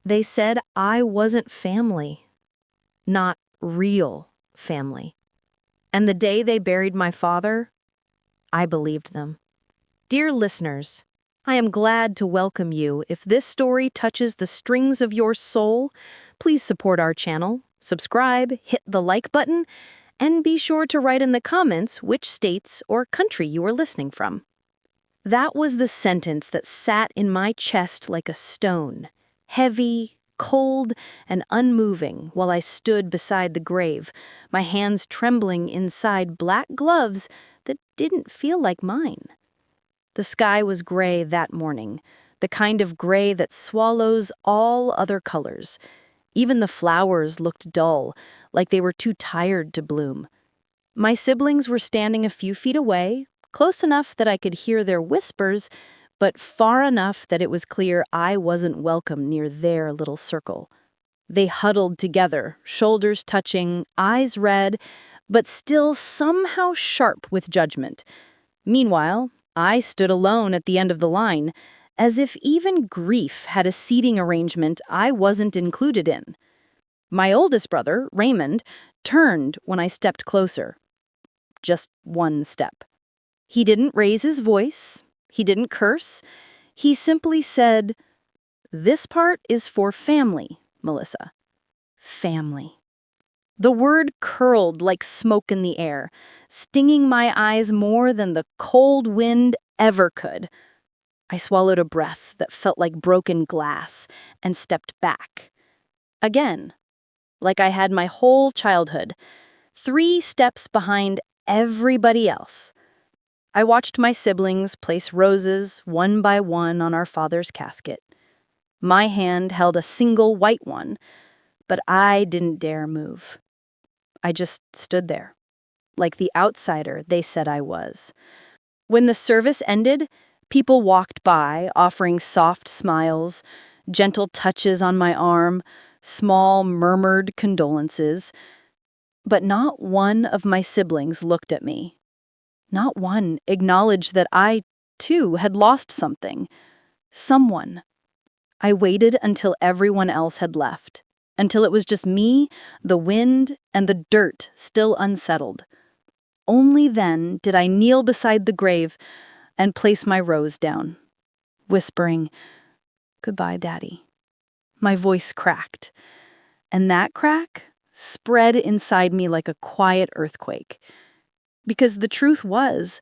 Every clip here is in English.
They said I wasn't family, not real family. And the day they buried my father, I believed them. Dear listeners, I am glad to welcome you. If this story touches the strings of your soul, please support our channel, subscribe, hit the like button, and be sure to write in the comments which states or country you are listening from. That was the sentence that sat in my chest like a stone, heavy, cold, and unmoving while I stood beside the grave, my hands trembling inside black gloves that didn't feel like mine. The sky was gray that morning, the kind of gray that swallows all other colors. Even the flowers looked dull, like they were too tired to bloom. My siblings were standing a few feet away, close enough that I could hear their whispers, but far enough that it was clear I wasn't welcome near their little circle. They huddled together, shoulders touching, eyes red, but still somehow sharp with judgment. Meanwhile, I stood alone at the end of the line, as if even grief had a seating arrangement I wasn't included in. My oldest brother, Raymond, turned when I stepped closer. Just one step. He didn't raise his voice. He didn't curse. He simply said, "This part is for family, Melissa. Family." The word curled like smoke in the air, stinging my eyes more than the cold wind ever could. I swallowed a breath that felt like broken glass and stepped back. Again, like I had my whole childhood, 3 steps behind everybody else. I watched my siblings place roses one by one on our father's casket. My hand held a single white one, but I didn't dare move. I just stood there, like the outsider they said I was. When the service ended, people walked by, offering soft smiles, gentle touches on my arm, small murmured condolences. But not one of my siblings looked at me. Not one acknowledged that I, too, had lost something. Someone. I waited until everyone else had left. Until it was just me, the wind, and the dirt still unsettled. Only then did I kneel beside the grave and place my rose down, whispering, "Goodbye, Daddy." My voice cracked, and that crack spread inside me like a quiet earthquake. Because the truth was,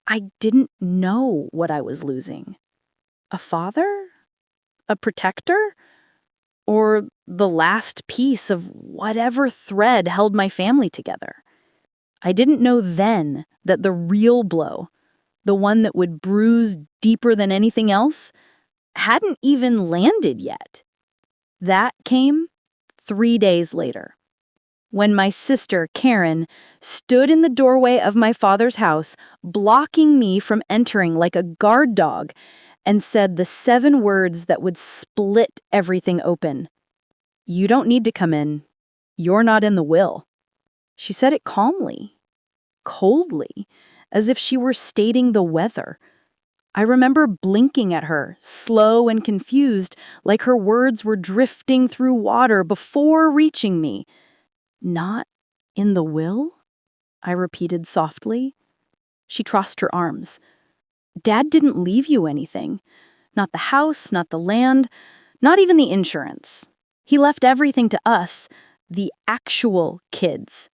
I didn't know what I was losing. A father? A protector? Or the last piece of whatever thread held my family together. I didn't know then that the real blow, the one that would bruise deeper than anything else, hadn't even landed yet. That came 3 days later, when my sister, Karen, stood in the doorway of my father's house, blocking me from entering like a guard dog, and said the 7 words that would split everything open. "You don't need to come in. You're not in the will." She said it calmly, coldly, as if she were stating the weather. I remember blinking at her, slow and confused, like her words were drifting through water before reaching me. "Not in the will?" I repeated softly. She crossed her arms. "Dad didn't leave you anything. Not the house, not the land, not even the insurance. He left everything to us, the actual kids."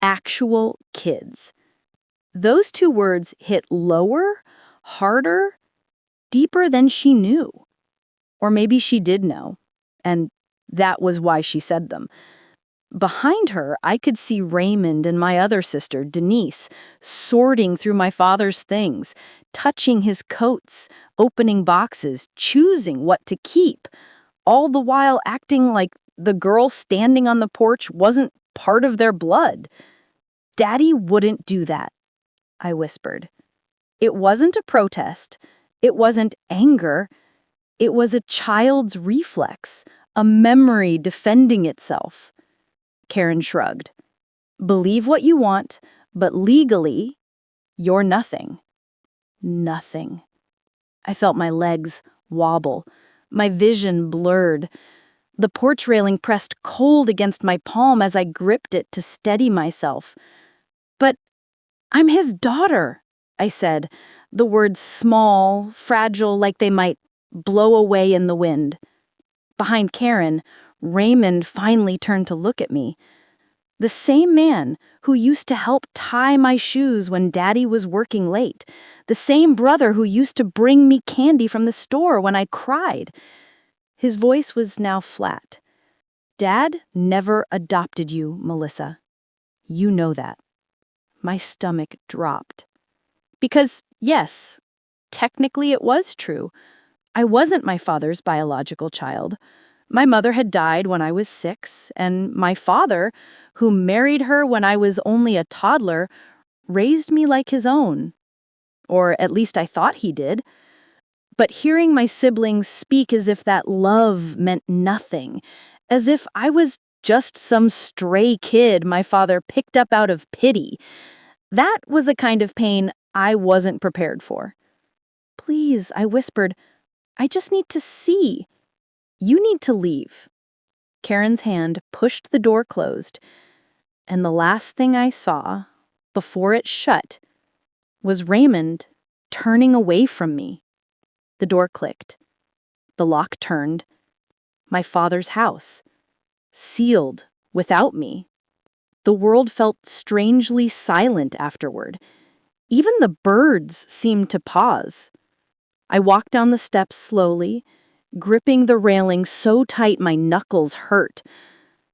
Actual kids. Those 2 words hit lower, harder, deeper than she knew. Or maybe she did know, and that was why she said them. Behind her, I could see Raymond and my other sister, Denise, sorting through my father's things, touching his coats, opening boxes, choosing what to keep, all the while acting like the girl standing on the porch wasn't part of their blood. "Daddy wouldn't do that," I whispered. It wasn't a protest. It wasn't anger. It was a child's reflex, a memory defending itself. Karen shrugged. "Believe what you want, but legally, you're nothing." Nothing. I felt my legs wobble, my vision blurred. The porch railing pressed cold against my palm as I gripped it to steady myself. "But I'm his daughter," I said, the words small, fragile, like they might blow away in the wind. Behind Karen, Raymond finally turned to look at me. The same man who used to help tie my shoes when Daddy was working late. The same brother who used to bring me candy from the store when I cried. His voice was now flat. "Dad never adopted you, Melissa. You know that." My stomach dropped. Because, yes, technically it was true. I wasn't my father's biological child. My mother had died when I was 6, and my father, who married her when I was only a toddler, raised me like his own. Or at least I thought he did. But hearing my siblings speak as if that love meant nothing, as if I was just some stray kid my father picked up out of pity, that was a kind of pain I wasn't prepared for. "Please," I whispered, "I just need to see. You need to leave." Karen's hand pushed the door closed, and the last thing I saw, before it shut, was Raymond turning away from me. The door clicked. The lock turned. My father's house, sealed without me. The world felt strangely silent afterward. Even the birds seemed to pause. I walked down the steps slowly, gripping the railing so tight my knuckles hurt.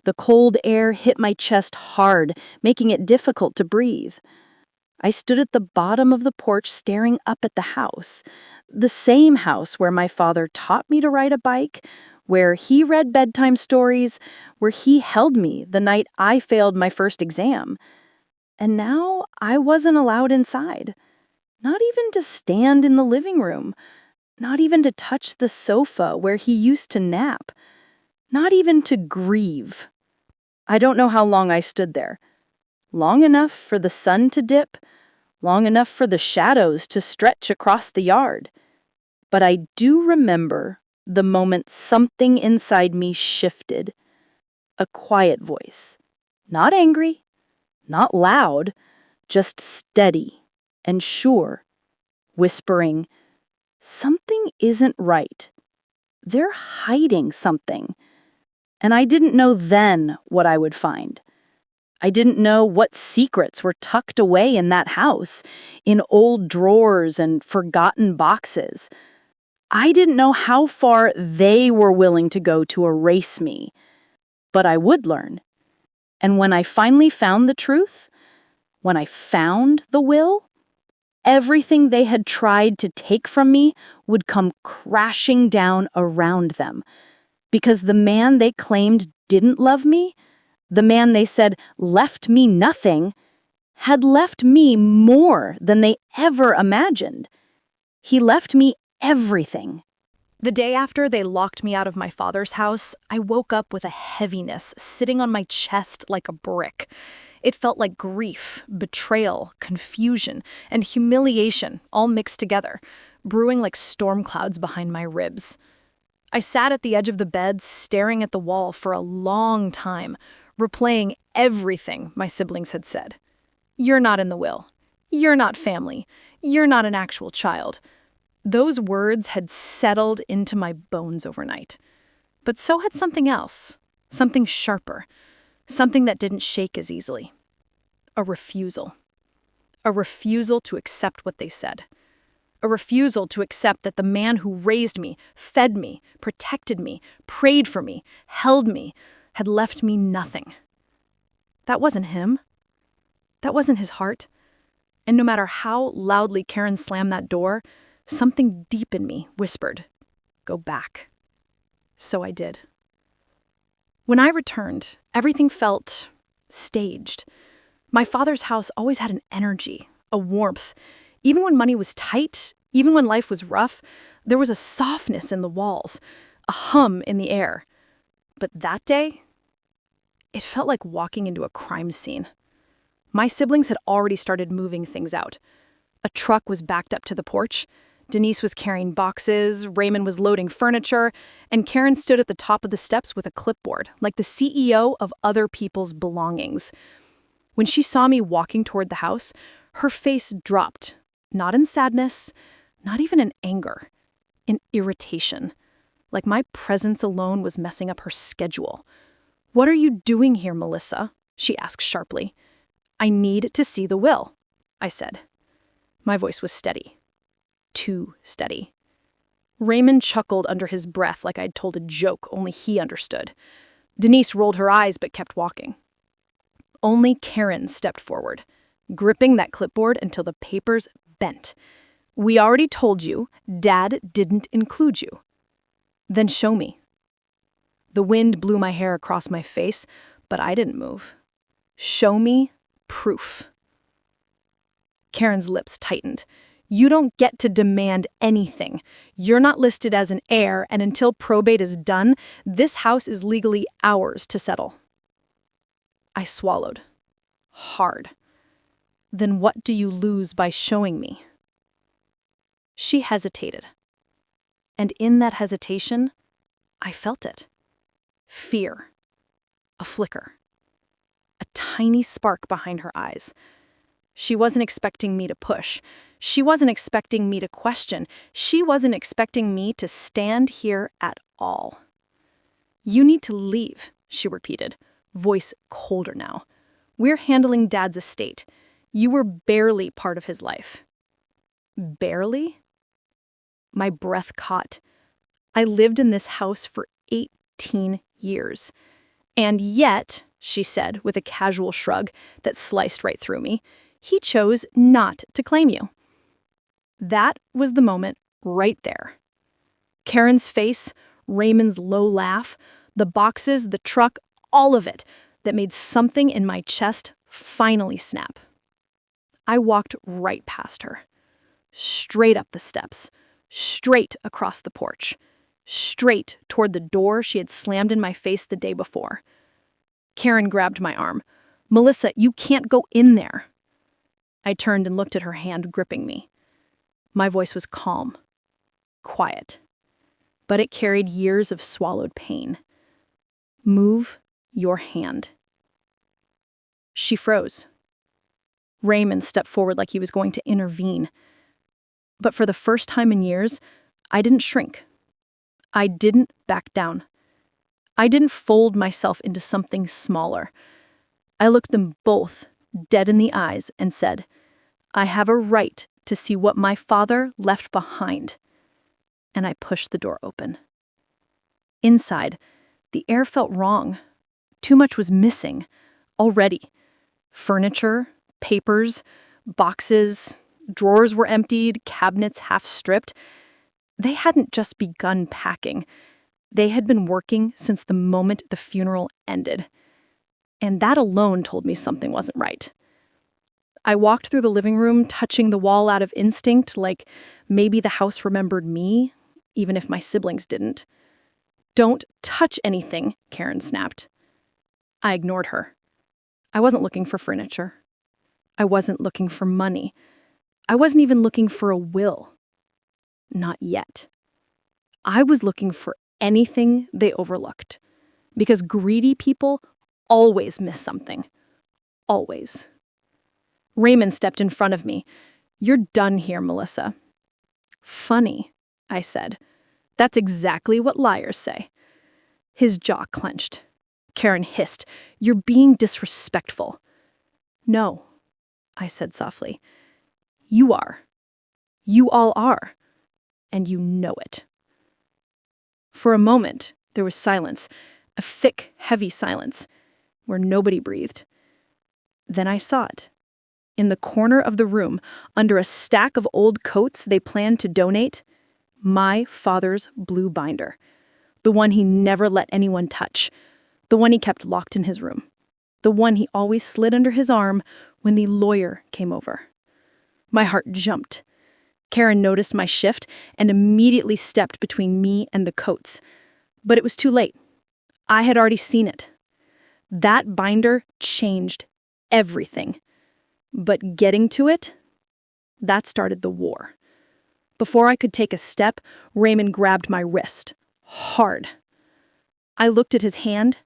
The cold air hit my chest hard, making it difficult to breathe. I stood at the bottom of the porch staring up at the house. The same house where my father taught me to ride a bike, where he read bedtime stories, where he held me the night I failed my first exam. And now I wasn't allowed inside. Not even to stand in the living room. Not even to touch the sofa where he used to nap. Not even to grieve. I don't know how long I stood there. Long enough for the sun to dip, long enough for the shadows to stretch across the yard. But I do remember the moment something inside me shifted. A quiet voice. Not angry, not loud, just steady and sure, whispering, "Something isn't right. They're hiding something." And I didn't know then what I would find. I didn't know what secrets were tucked away in that house, in old drawers and forgotten boxes. I didn't know how far they were willing to go to erase me. But I would learn. And when I finally found the truth, when I found the will, everything they had tried to take from me would come crashing down around them. Because the man they claimed didn't love me, the man they said left me nothing, had left me more than they ever imagined. He left me everything. The day after they locked me out of my father's house, I woke up with a heaviness sitting on my chest like a brick. It felt like grief, betrayal, confusion, and humiliation all mixed together, brewing like storm clouds behind my ribs. I sat at the edge of the bed, staring at the wall for a long time, replaying everything my siblings had said. "You're not in the will. You're not family. You're not an actual child." Those words had settled into my bones overnight. But so had something else, something sharper, something that didn't shake as easily. A refusal. A refusal to accept what they said. A refusal to accept that the man who raised me, fed me, protected me, prayed for me, held me, had left me nothing. That wasn't him. That wasn't his heart. And no matter how loudly Karen slammed that door, something deep in me whispered, "Go back." So I did. When I returned, everything felt staged. My father's house always had an energy, a warmth. Even when money was tight, even when life was rough, there was a softness in the walls, a hum in the air. But that day, it felt like walking into a crime scene. My siblings had already started moving things out. A truck was backed up to the porch. Denise was carrying boxes, Raymond was loading furniture, and Karen stood at the top of the steps with a clipboard, like the CEO of other people's belongings. When she saw me walking toward the house, her face dropped, not in sadness, not even in anger, in irritation, like my presence alone was messing up her schedule. "What are you doing here, Melissa?" she asked sharply. "I need to see the will," I said. My voice was steady. Too steady. Raymond chuckled under his breath like I'd told a joke only he understood. Denise rolled her eyes but kept walking. Only Karen stepped forward, gripping that clipboard until the papers bent. "We already told you, Dad didn't include you." "Then show me." The wind blew my hair across my face, but I didn't move. "Show me proof." Karen's lips tightened. "You don't get to demand anything. You're not listed as an heir, and until probate is done, this house is legally ours to settle." I swallowed. Hard. "Then what do you lose by showing me?" She hesitated. And in that hesitation, I felt it. Fear. A flicker. A tiny spark behind her eyes. She wasn't expecting me to push. She wasn't expecting me to question. She wasn't expecting me to stand here at all. "You need to leave," she repeated, voice colder now. "We're handling Dad's estate. You were barely part of his life." Barely? My breath caught. I lived in this house for 18 years. "And yet," she said with a casual shrug that sliced right through me, "he chose not to claim you." That was the moment right there. Karen's face, Raymond's low laugh, the boxes, the truck, all of it that made something in my chest finally snap. I walked right past her, straight up the steps, straight across the porch, straight toward the door she had slammed in my face the day before. Karen grabbed my arm. "Melissa, you can't go in there." I turned and looked at her hand gripping me. My voice was calm, quiet, but it carried years of swallowed pain. "Move your hand." She froze. Raymond stepped forward like he was going to intervene. But for the first time in years, I didn't shrink. I didn't back down. I didn't fold myself into something smaller. I looked them both dead in the eyes and said, "I have a right to see what my father left behind." And I pushed the door open. Inside, the air felt wrong. Too much was missing, already. Furniture, papers, boxes, drawers were emptied, cabinets half stripped. They hadn't just begun packing. They had been working since the moment the funeral ended. And that alone told me something wasn't right. I walked through the living room, touching the wall out of instinct, like maybe the house remembered me, even if my siblings didn't. "Don't touch anything," Karen snapped. I ignored her. I wasn't looking for furniture. I wasn't looking for money. I wasn't even looking for a will. Not yet. I was looking for anything they overlooked. Because greedy people always miss something. Always. Raymond stepped in front of me. "You're done here, Melissa." "Funny," I said. "That's exactly what liars say." His jaw clenched. Karen hissed, "You're being disrespectful." "No," I said softly. "You are. You all are. And you know it." For a moment, there was silence, a thick, heavy silence, where nobody breathed. Then I saw it. In the corner of the room, under a stack of old coats they planned to donate, my father's blue binder. The one he never let anyone touch. The one he kept locked in his room. The one he always slid under his arm when the lawyer came over. My heart jumped. Karen noticed my shift and immediately stepped between me and the coats. But it was too late. I had already seen it. That binder changed everything. But getting to it, that started the war. Before I could take a step, Raymond grabbed my wrist. Hard. I looked at his hand,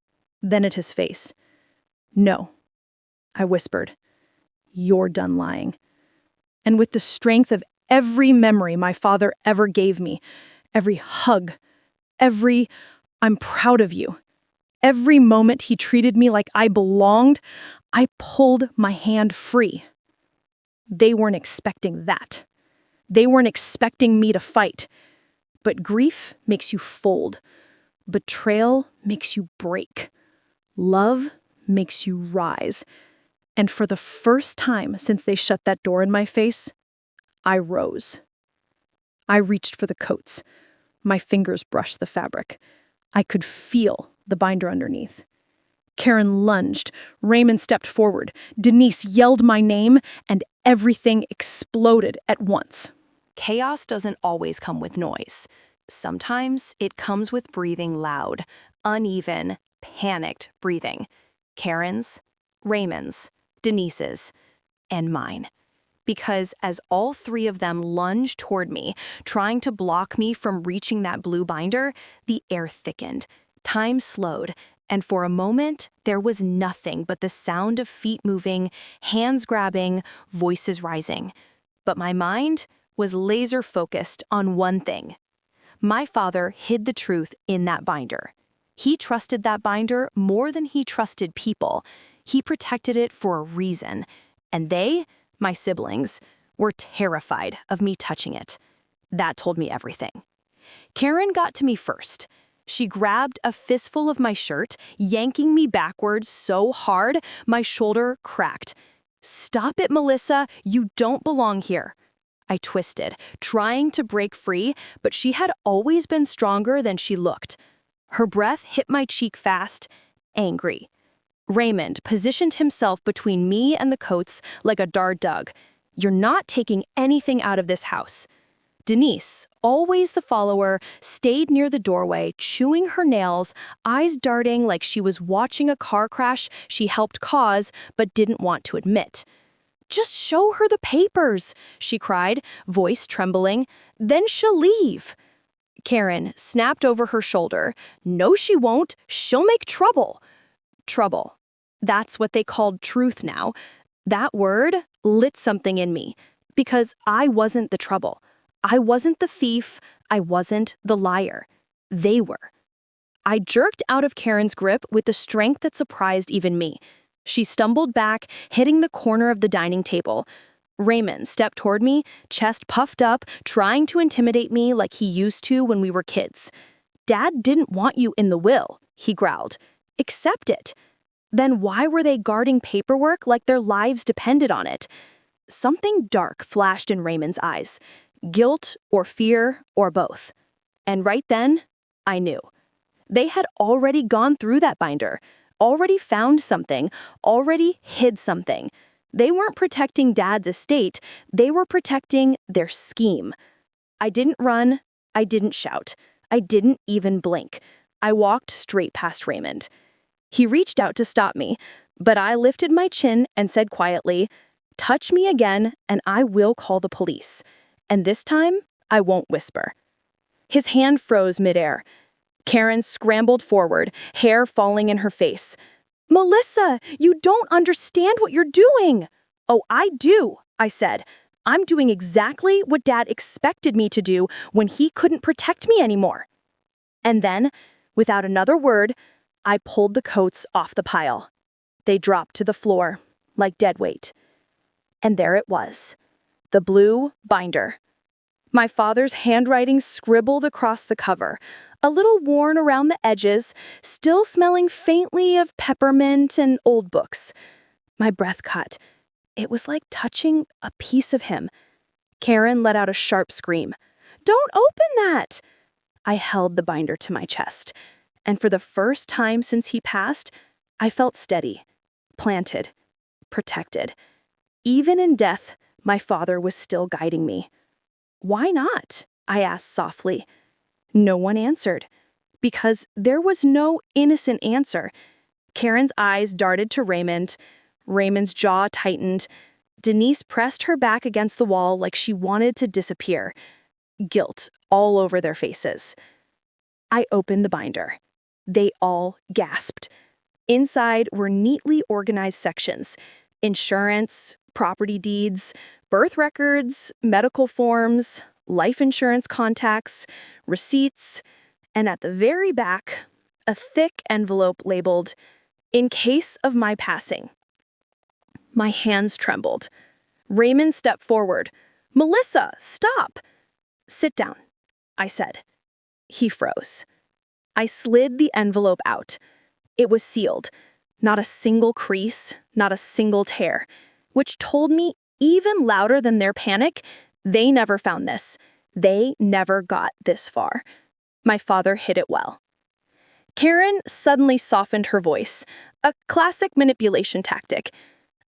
then at his face. "No," I whispered. "You're done lying." And with the strength of every memory my father ever gave me, every hug, every "I'm proud of you," every moment he treated me like I belonged, I pulled my hand free. They weren't expecting that. They weren't expecting me to fight. But grief makes you fold. Betrayal makes you break. Love makes you rise. And for the first time since they shut that door in my face, I rose. I reached for the coats. My fingers brushed the fabric. I could feel the binder underneath. Karen lunged. Raymond stepped forward. Denise yelled my name, and everything exploded at once. Chaos doesn't always come with noise. Sometimes it comes with breathing loud, uneven, panicked breathing. Karen's, Raymond's, Denise's, and mine. Because as all three of them lunged toward me, trying to block me from reaching that blue binder, the air thickened, time slowed, and for a moment, there was nothing but the sound of feet moving, hands grabbing, voices rising. But my mind was laser-focused on one thing. My father hid the truth in that binder. He trusted that binder more than he trusted people. He protected it for a reason. And they, my siblings, were terrified of me touching it. That told me everything. Karen got to me first. She grabbed a fistful of my shirt, yanking me backward so hard my shoulder cracked. "Stop it, Melissa. You don't belong here." I twisted, trying to break free, but she had always been stronger than she looked. Her breath hit my cheek fast, angry. Raymond positioned himself between me and the coats like a dart dug. "You're not taking anything out of this house." Denise, always the follower, stayed near the doorway, chewing her nails, eyes darting like she was watching a car crash she helped cause but didn't want to admit. "Just show her the papers," she cried, voice trembling. "Then she'll leave." Karen snapped over her shoulder. "No, she won't. She'll make trouble." Trouble. That's what they called truth now. That word lit something in me, because I wasn't the trouble. I wasn't the thief. I wasn't the liar. They were. I jerked out of Karen's grip with the strength that surprised even me. She stumbled back, hitting the corner of the dining table. Raymond stepped toward me, chest puffed up, trying to intimidate me like he used to when we were kids. "Dad didn't want you in the will," he growled. "Accept it." Then why were they guarding paperwork like their lives depended on it? Something dark flashed in Raymond's eyes. Guilt or fear or both. And right then, I knew. They had already gone through that binder, already found something, already hid something. They weren't protecting Dad's estate, they were protecting their scheme. I didn't run, I didn't shout, I didn't even blink. I walked straight past Raymond. He reached out to stop me, but I lifted my chin and said quietly, "Touch me again and I will call the police. And this time, I won't whisper." His hand froze midair. Karen scrambled forward, hair falling in her face. "Melissa, you don't understand what you're doing." "Oh, I do," I said. "I'm doing exactly what Dad expected me to do when he couldn't protect me anymore." And then, without another word, I pulled the coats off the pile. They dropped to the floor, like dead weight. And there it was, the blue binder. My father's handwriting scribbled across the cover, a little worn around the edges, still smelling faintly of peppermint and old books. My breath caught. It was like touching a piece of him. Karen let out a sharp scream. "Don't open that!" I held the binder to my chest, and for the first time since he passed, I felt steady, planted, protected. Even in death, my father was still guiding me. "Why not?" I asked softly. No one answered, because there was no innocent answer. Karen's eyes darted to Raymond. Raymond's jaw tightened. Denise pressed her back against the wall like she wanted to disappear. guilt all over their faces. I opened the binder. They all gasped. Inside were neatly organized sections: insurance, property deeds, birth records, medical forms, life insurance contacts, receipts, and at the very back, a thick envelope labeled, "In case of my passing." My hands trembled. Raymond stepped forward. "Melissa, stop!" "Sit down," I said. He froze. I slid the envelope out. It was sealed. Not a single crease, not a single tear, which told me, even louder than their panic, they never found this. They never got this far. My father hid it well. Karen suddenly softened her voice, a classic manipulation tactic.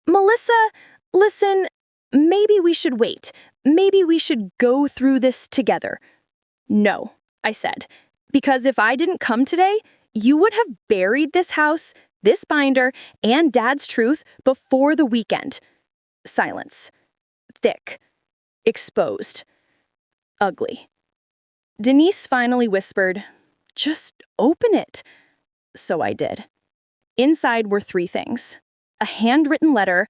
"Melissa, listen, maybe we should wait. Maybe we should go through this together." "No," I said, "because if I didn't come today, you would have buried this house, this binder, and Dad's truth before the weekend." Silence. Thick. Exposed. Ugly. Denise finally whispered, "Just open it." So I did. Inside were 3 things: a handwritten letter,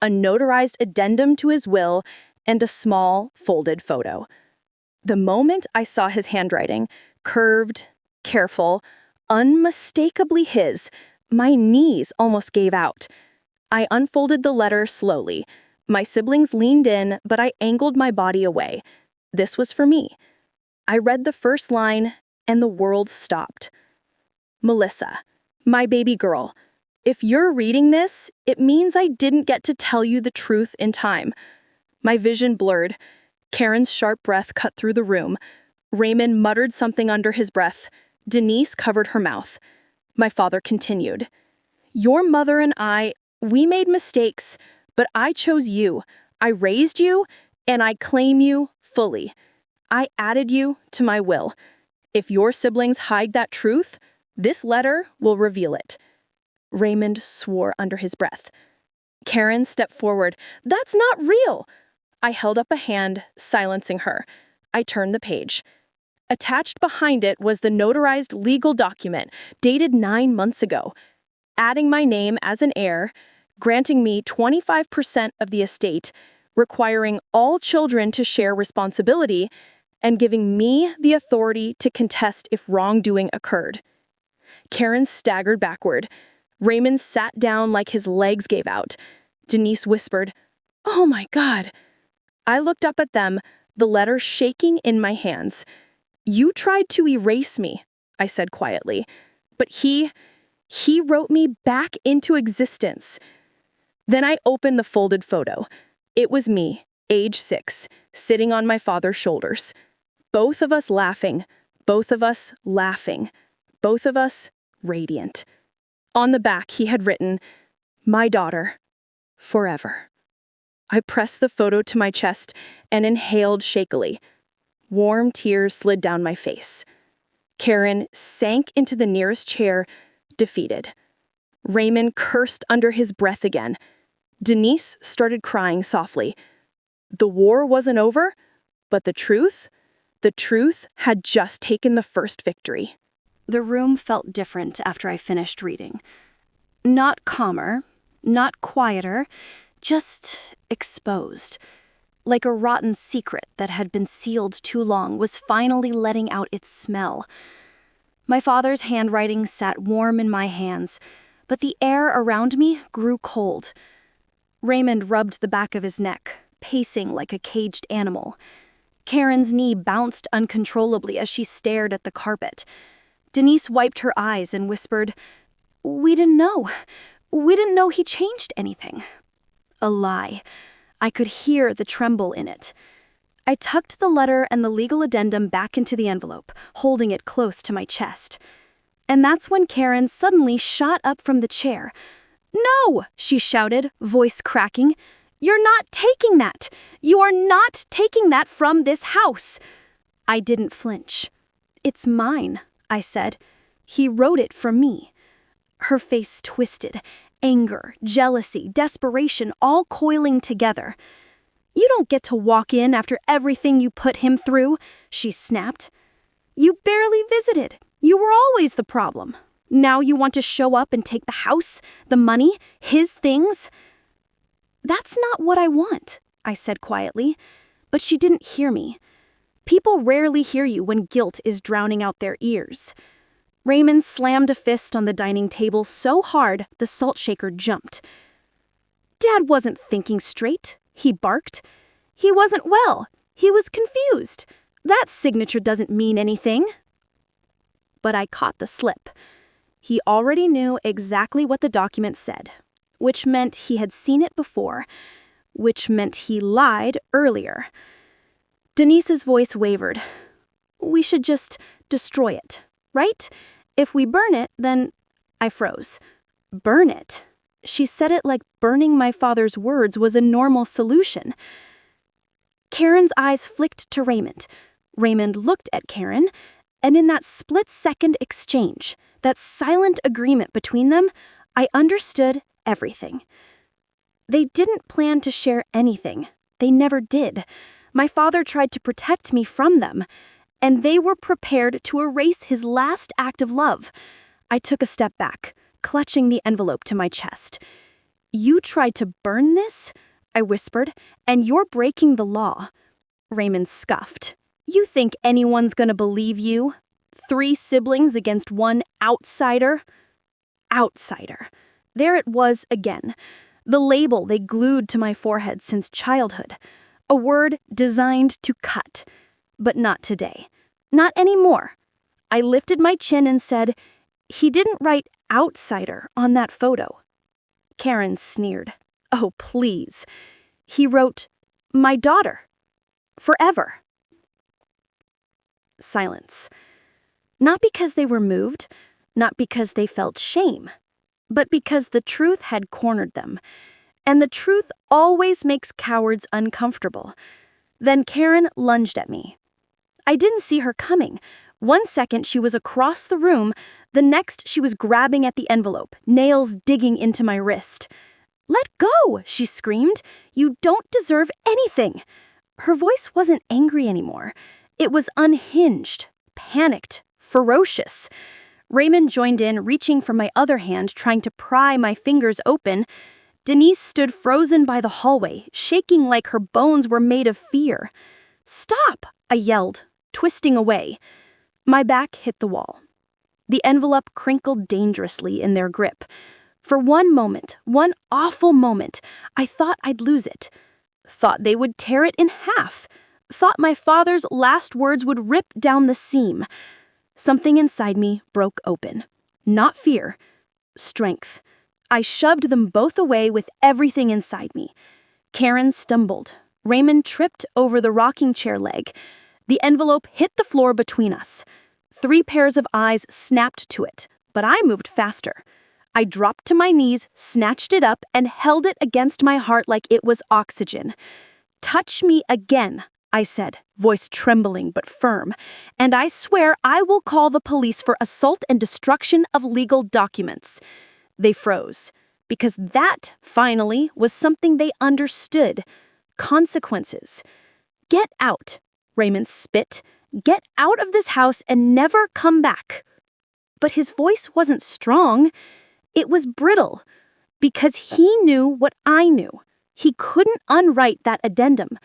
a notarized addendum to his will, and a small, folded photo. The moment I saw his handwriting, curved, careful, unmistakably his, my knees almost gave out. I unfolded the letter slowly. My siblings leaned in, but I angled my body away. This was for me. I read the first line, and the world stopped. "Melissa, my baby girl, if you're reading this, it means I didn't get to tell you the truth in time." My vision blurred. Karen's sharp breath cut through the room. Raymond muttered something under his breath. Denise covered her mouth. My father continued, "Your mother and we made mistakes, but I chose you. I raised you, and I claim you fully. I added you to my will. If your siblings hide that truth, this letter will reveal it." Raymond swore under his breath. Karen stepped forward. "That's not real." I held up a hand, silencing her. I turned the page. Attached behind it was the notarized legal document, dated 9 months ago, adding my name as an heir, granting me 25% of the estate, requiring all children to share responsibility, and giving me the authority to contest if wrongdoing occurred. Karen staggered backward. Raymond sat down like his legs gave out. Denise whispered, "Oh my God." I looked up at them, the letter shaking in my hands. "You tried to erase me," I said quietly, "but he wrote me back into existence." Then I opened the folded photo. It was me, age 6, sitting on my father's shoulders. Both of us laughing, both of us laughing, both of us radiant. On the back he had written, "My daughter, forever." I pressed the photo to my chest and inhaled shakily. Warm tears slid down my face. Karen sank into the nearest chair, defeated. Raymond cursed under his breath again. Denise started crying softly. The war wasn't over, but the truth had just taken the first victory. The room felt different after I finished reading. Not calmer, not quieter, just exposed. Like a rotten secret that had been sealed too long was finally letting out its smell. My father's handwriting sat warm in my hands, but the air around me grew cold. Raymond rubbed the back of his neck, pacing like a caged animal. Karen's knee bounced uncontrollably as she stared at the carpet. Denise wiped her eyes and whispered, "We didn't know. We didn't know he changed anything." A lie. I could hear the tremble in it. I tucked the letter and the legal addendum back into the envelope, holding it close to my chest. And that's when Karen suddenly shot up from the chair. "No!" she shouted, voice cracking. "You're not taking that! You are not taking that from this house!" I didn't flinch. "It's mine," I said. "He wrote it for me." Her face twisted. Anger, jealousy, desperation, all coiling together. You don't get to walk in after everything you put him through, she snapped. You barely visited. You were always the problem. Now you want to show up and take the house, the money, his things? That's not what I want, I said quietly, but she didn't hear me. People rarely hear you when guilt is drowning out their ears. Raymond slammed a fist on the dining table so hard the salt shaker jumped. Dad wasn't thinking straight, he barked. He wasn't well. He was confused. That signature doesn't mean anything. But I caught the slip. He already knew exactly what the document said, which meant he had seen it before, which meant he lied earlier. Denise's voice wavered. We should just destroy it, right? If we burn it, then... I froze. Burn it? She said it like burning my father's words was a normal solution. Karen's eyes flicked to Raymond. Raymond looked at Karen, and in that split-second exchange, that silent agreement between them, I understood everything. They didn't plan to share anything. They never did. My father tried to protect me from them, and they were prepared to erase his last act of love. I took a step back, clutching the envelope to my chest. You tried to burn this? I whispered, and you're breaking the law. Raymond scoffed. You think anyone's gonna believe you? 3 siblings against 1 outsider? Outsider. There it was again. The label they glued to my forehead since childhood. A word designed to cut. But not today. Not anymore. I lifted my chin and said, he didn't write outsider on that photo. Karen sneered. Oh, please. He wrote, my daughter. Forever. Silence. Not because they were moved, not because they felt shame, but because the truth had cornered them. And the truth always makes cowards uncomfortable. Then Karen lunged at me. I didn't see her coming. 1 second she was across the room, the next she was grabbing at the envelope, nails digging into my wrist. Let go, she screamed. You don't deserve anything. Her voice wasn't angry anymore. It was unhinged, panicked, ferocious. Raymond joined in, reaching for my other hand, trying to pry my fingers open. Denise stood frozen by the hallway, shaking like her bones were made of fear. Stop, I yelled, twisting away. My back hit the wall. The envelope crinkled dangerously in their grip. For one moment, one awful moment, I thought I'd lose it. Thought they would tear it in half. Thought my father's last words would rip down the seam. Something inside me broke open. Not fear, strength. I shoved them both away with everything inside me. Karen stumbled. Raymond tripped over the rocking chair leg. The envelope hit the floor between us. 3 pairs of eyes snapped to it, but I moved faster. I dropped to my knees, snatched it up, and held it against my heart like it was oxygen. Touch me again, I said, voice trembling but firm, and I swear I will call the police for assault and destruction of legal documents. They froze, because that, finally, was something they understood. Consequences. Get out, Raymond spit. Get out of this house and never come back. But his voice wasn't strong. It was brittle, because he knew what I knew. He couldn't unwrite that addendum.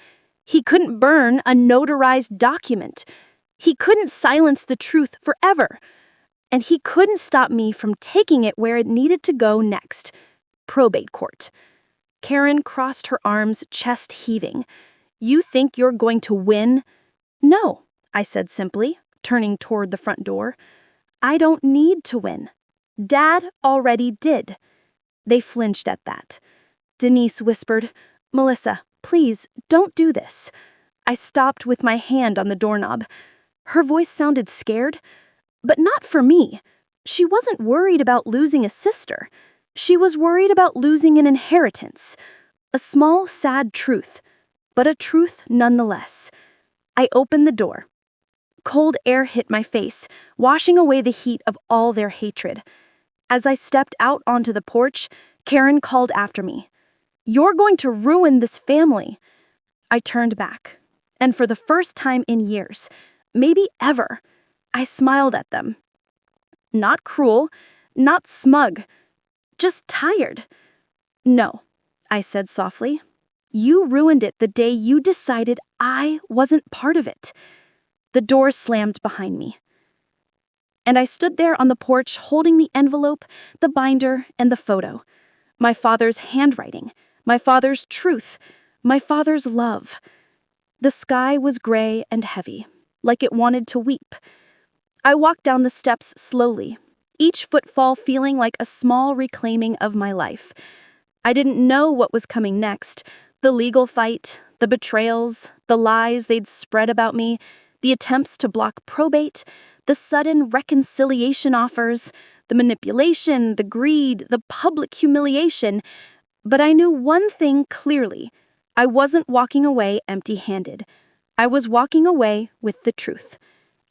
He couldn't burn a notarized document. He couldn't silence the truth forever. And he couldn't stop me from taking it where it needed to go next. Probate court. Karen crossed her arms, chest heaving. You think you're going to win? No, I said simply, turning toward the front door. I don't need to win. Dad already did. They flinched at that. Denise whispered, Melissa, please, don't do this. I stopped with my hand on the doorknob. Her voice sounded scared, but not for me. She wasn't worried about losing a sister. She was worried about losing an inheritance. A small, sad truth, but a truth nonetheless. I opened the door. Cold air hit my face, washing away the heat of all their hatred. As I stepped out onto the porch, Karen called after me. You're going to ruin this family. I turned back, and for the first time in years, maybe ever, I smiled at them. Not cruel, not smug, just tired. "No," I said softly. "You ruined it the day you decided I wasn't part of it." The door slammed behind me. And I stood there on the porch holding the envelope, the binder, and the photo. My father's handwriting, my father's truth, my father's love. The sky was gray and heavy, like it wanted to weep. I walked down the steps slowly, each footfall feeling like a small reclaiming of my life. I didn't know what was coming next. The legal fight, the betrayals, the lies they'd spread about me, the attempts to block probate, the sudden reconciliation offers, the manipulation, the greed, the public humiliation. But I knew one thing clearly. I wasn't walking away empty-handed. I was walking away with the truth.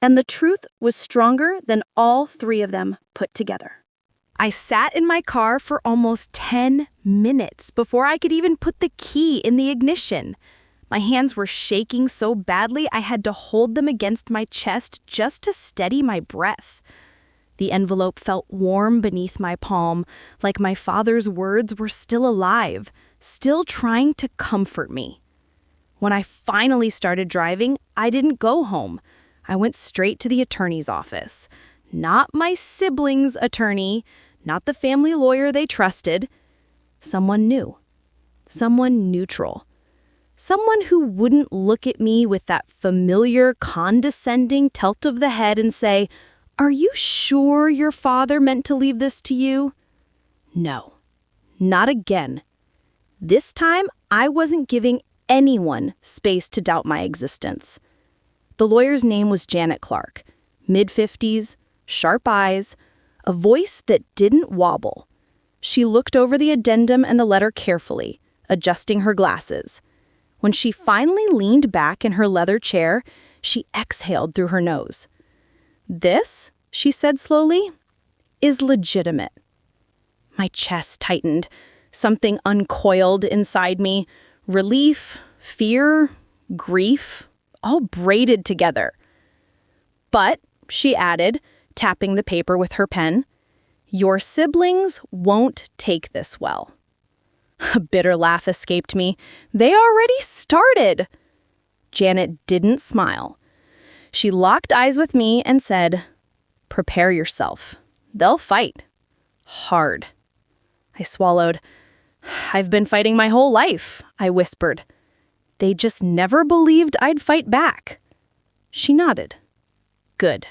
And the truth was stronger than all three of them put together. I sat in my car for almost 10 minutes before I could even put the key in the ignition. My hands were shaking so badly I had to hold them against my chest just to steady my breath. The envelope felt warm beneath my palm, like my father's words were still alive, still trying to comfort me. When I finally started driving, I didn't go home. I went straight to the attorney's office. Not my siblings' attorney, not the family lawyer they trusted. Someone new. Someone neutral. Someone who wouldn't look at me with that familiar, condescending tilt of the head and say, "Are you sure your father meant to leave this to you?" No, not again. This time, I wasn't giving anyone space to doubt my existence. The lawyer's name was Janet Clark, mid-50s, sharp eyes, a voice that didn't wobble. She looked over the addendum and the letter carefully, adjusting her glasses. When she finally leaned back in her leather chair, she exhaled through her nose. "This," she said slowly, "is legitimate." My chest tightened. Something uncoiled inside me. Relief, fear, grief, all braided together. "But," she added, tapping the paper with her pen, "your siblings won't take this well." A bitter laugh escaped me. "They already started." Janet didn't smile. She locked eyes with me and said, "Prepare yourself. They'll fight. Hard." I swallowed. "I've been fighting my whole life," I whispered. "They just never believed I'd fight back." She nodded. "Good.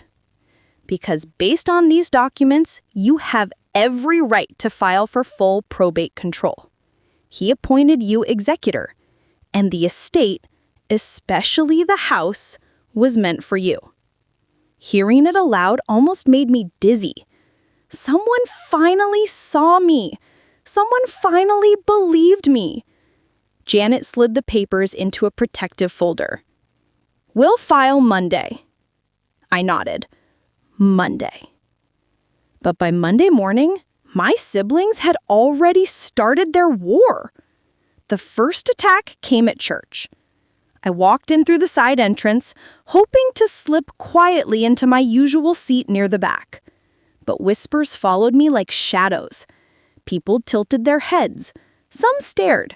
Because based on these documents, you have every right to file for full probate control. He appointed you executor, and the estate, especially the house, was meant for you." Hearing it aloud almost made me dizzy. Someone finally saw me. Someone finally believed me. Janet slid the papers into a protective folder. "We'll file Monday." I nodded. Monday. But by Monday morning, my siblings had already started their war. The first attack came at church. I walked in through the side entrance, hoping to slip quietly into my usual seat near the back. But whispers followed me like shadows. People tilted their heads. Some stared.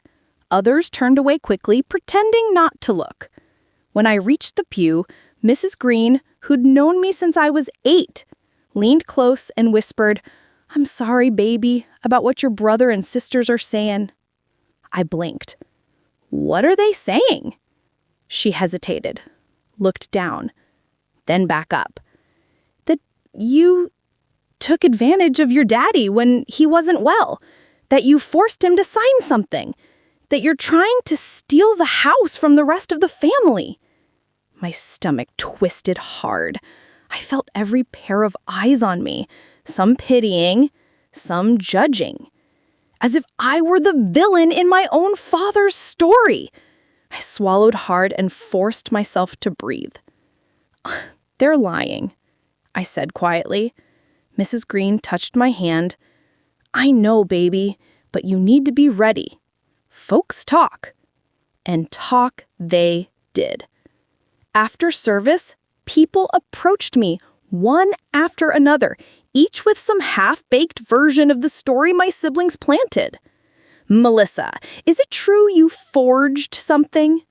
Others turned away quickly, pretending not to look. When I reached the pew, Mrs. Green, who'd known me since I was 8, leaned close and whispered, "I'm sorry, baby, about what your brother and sisters are saying." I blinked. "What are they saying?" She hesitated, looked down, then back up. "That you took advantage of your daddy when he wasn't well, that you forced him to sign something, that you're trying to steal the house from the rest of the family." My stomach twisted hard. I felt every pair of eyes on me, some pitying, some judging, as if I were the villain in my own father's story. I swallowed hard and forced myself to breathe. "They're lying," I said quietly. Mrs. Green touched my hand. "I know, baby, but you need to be ready. Folks talk." And talk they did. After service, people approached me, one after another, each with some half-baked version of the story my siblings planted. Melissa, is it true you forged something?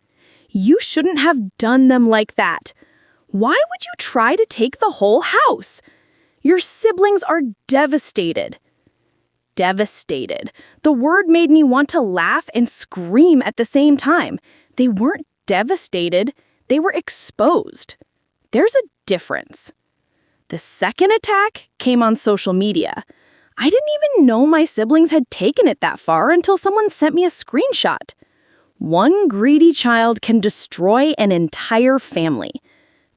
You shouldn't have done them like that. Why would you try to take the whole house? Your siblings are devastated. Devastated. The word made me want to laugh and scream at the same time. They weren't devastated. They were exposed. There's a difference. The second attack came on social media. I didn't even know my siblings had taken it that far until someone sent me a screenshot. One greedy child can destroy an entire family.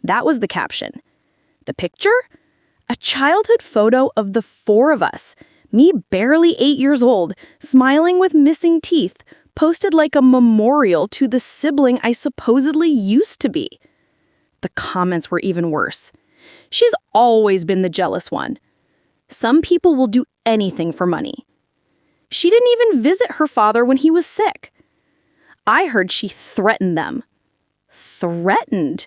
That was the caption. The picture? A childhood photo of the four of us, me barely 8 years old, smiling with missing teeth, posted like a memorial to the sibling I supposedly used to be. The comments were even worse. She's always been the jealous one. Some people will do anything for money. She didn't even visit her father when he was sick. I heard she threatened them. Threatened?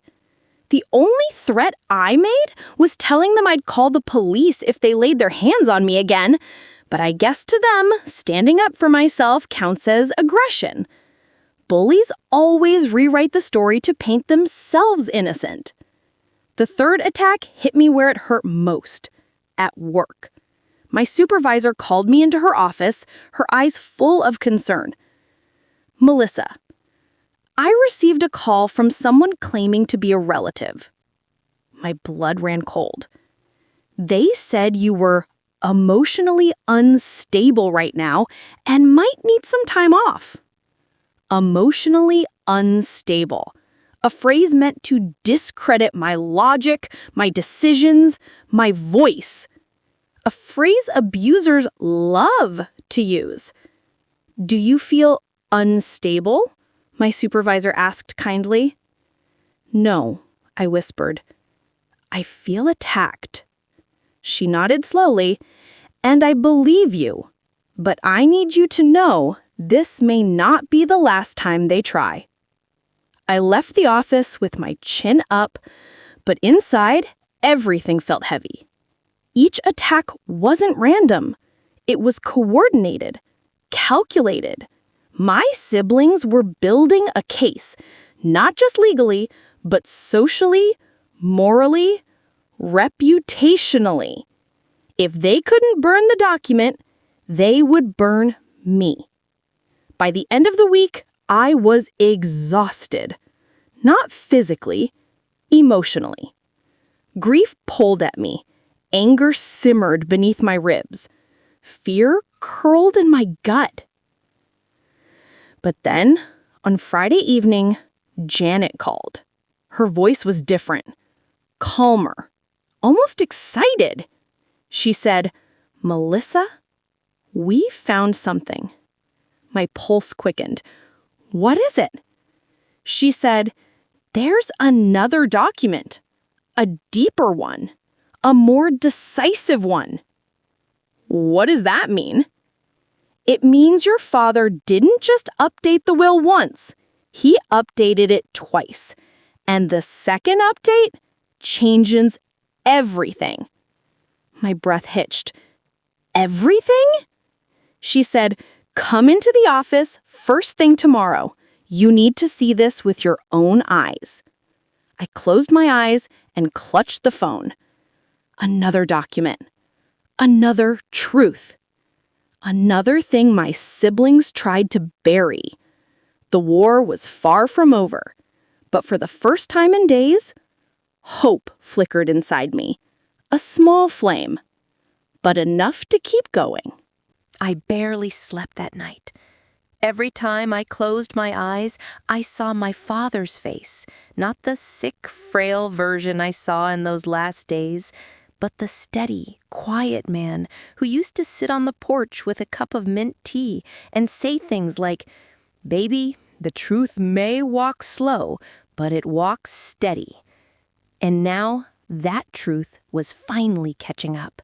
The only threat I made was telling them I'd call the police if they laid their hands on me again. But I guess to them, standing up for myself counts as aggression. Bullies always rewrite the story to paint themselves innocent. The third attack hit me where it hurt most, at work. My supervisor called me into her office, her eyes full of concern. Melissa, I received a call from someone claiming to be a relative. My blood ran cold. They said you were emotionally unstable right now and might need some time off. Emotionally unstable. A phrase meant to discredit my logic, my decisions, my voice. A phrase abusers love to use. Do you feel unstable? My supervisor asked kindly. No, I whispered. I feel attacked. She nodded slowly, and I believe you, but I need you to know this may not be the last time they try. I left the office with my chin up, but inside, everything felt heavy. Each attack wasn't random. It was coordinated, calculated. My siblings were building a case, not just legally, but socially, morally, reputationally. If they couldn't burn the document, they would burn me. By the end of the week, I was exhausted. Not physically, emotionally. Grief pulled at me. Anger simmered beneath my ribs. Fear curled in my gut. But then, on Friday evening, Janet called. Her voice was different, calmer, almost excited. She said, Melissa, we found something. My pulse quickened. What is it? She said, there's another document, a deeper one, a more decisive one. What does that mean? It means your father didn't just update the will once. He updated it twice. And the second update changes everything. My breath hitched. Everything? She said, come into the office first thing tomorrow. You need to see this with your own eyes. I closed my eyes and clutched the phone. Another document. Another truth. Another thing my siblings tried to bury. The war was far from over, but for the first time in days, hope flickered inside me. A small flame, but enough to keep going. I barely slept that night. Every time I closed my eyes, I saw my father's face, not the sick, frail version I saw in those last days, but the steady, quiet man who used to sit on the porch with a cup of mint tea and say things like, "Baby, the truth may walk slow, but it walks steady." And now that truth was finally catching up.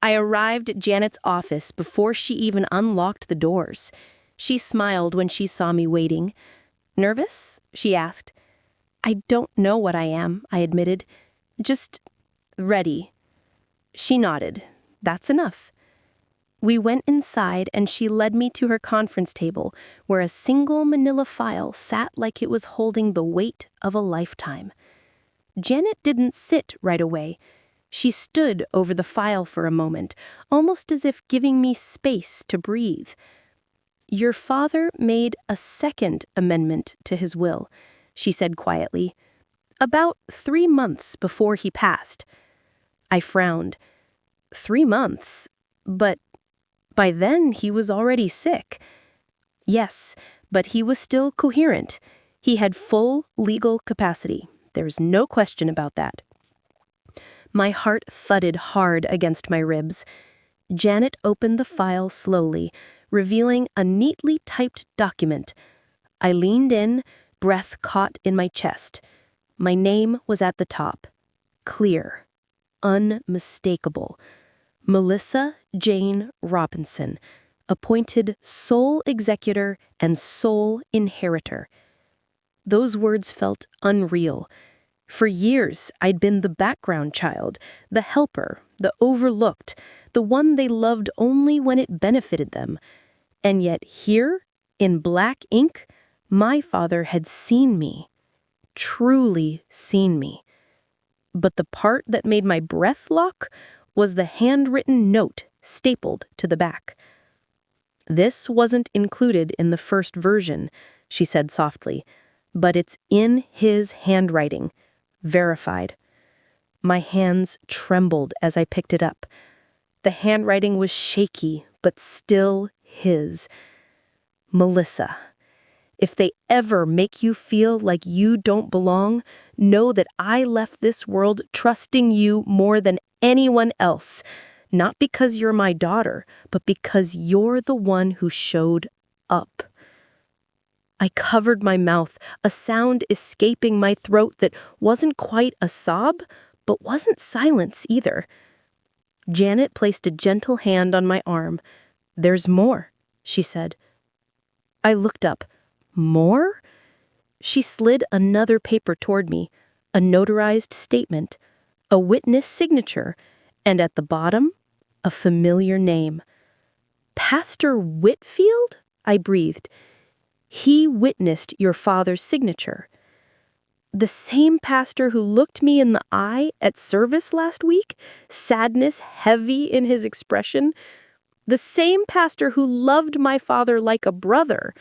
I arrived at Janet's office before she even unlocked the doors. She smiled when she saw me waiting. "Nervous?" she asked. "I don't know what I am," I admitted. "Just ready." She nodded. "That's enough." We went inside and she led me to her conference table, where a single manila file sat like it was holding the weight of a lifetime. Janet didn't sit right away. She stood over the file for a moment, almost as if giving me space to breathe. "Your father made a second amendment to his will," she said quietly, "about 3 months before he passed." I frowned. 3 months? But by then he was already sick. Yes, but he was still coherent. He had full legal capacity. There's no question about that. My heart thudded hard against my ribs. Janet opened the file slowly, revealing a neatly typed document. I leaned in, breath caught in my chest. My name was at the top. Clear. Unmistakable. Melissa Jane Robinson, appointed sole executor and sole inheritor. Those words felt unreal. For years, I'd been the background child, the helper, the overlooked, the one they loved only when it benefited them. And yet here, in black ink, my father had seen me. Truly seen me. But the part that made my breath lock was the handwritten note stapled to the back. "This wasn't included in the first version," she said softly, "but it's in his handwriting. Verified." My hands trembled as I picked it up. The handwriting was shaky, but still his. "Melissa, if they ever make you feel like you don't belong, know that I left this world trusting you more than anyone else. Not because you're my daughter, but because you're the one who showed up." I covered my mouth, a sound escaping my throat that wasn't quite a sob, but wasn't silence either. Janet placed a gentle hand on my arm. "There's more," she said. I looked up. "More?" She slid another paper toward me, a notarized statement, a witness signature, and at the bottom, a familiar name. "Pastor Whitfield?" I breathed. "He witnessed your father's signature." The same pastor who looked me in the eye at service last week, sadness heavy in his expression. The same pastor who loved my father like a brother.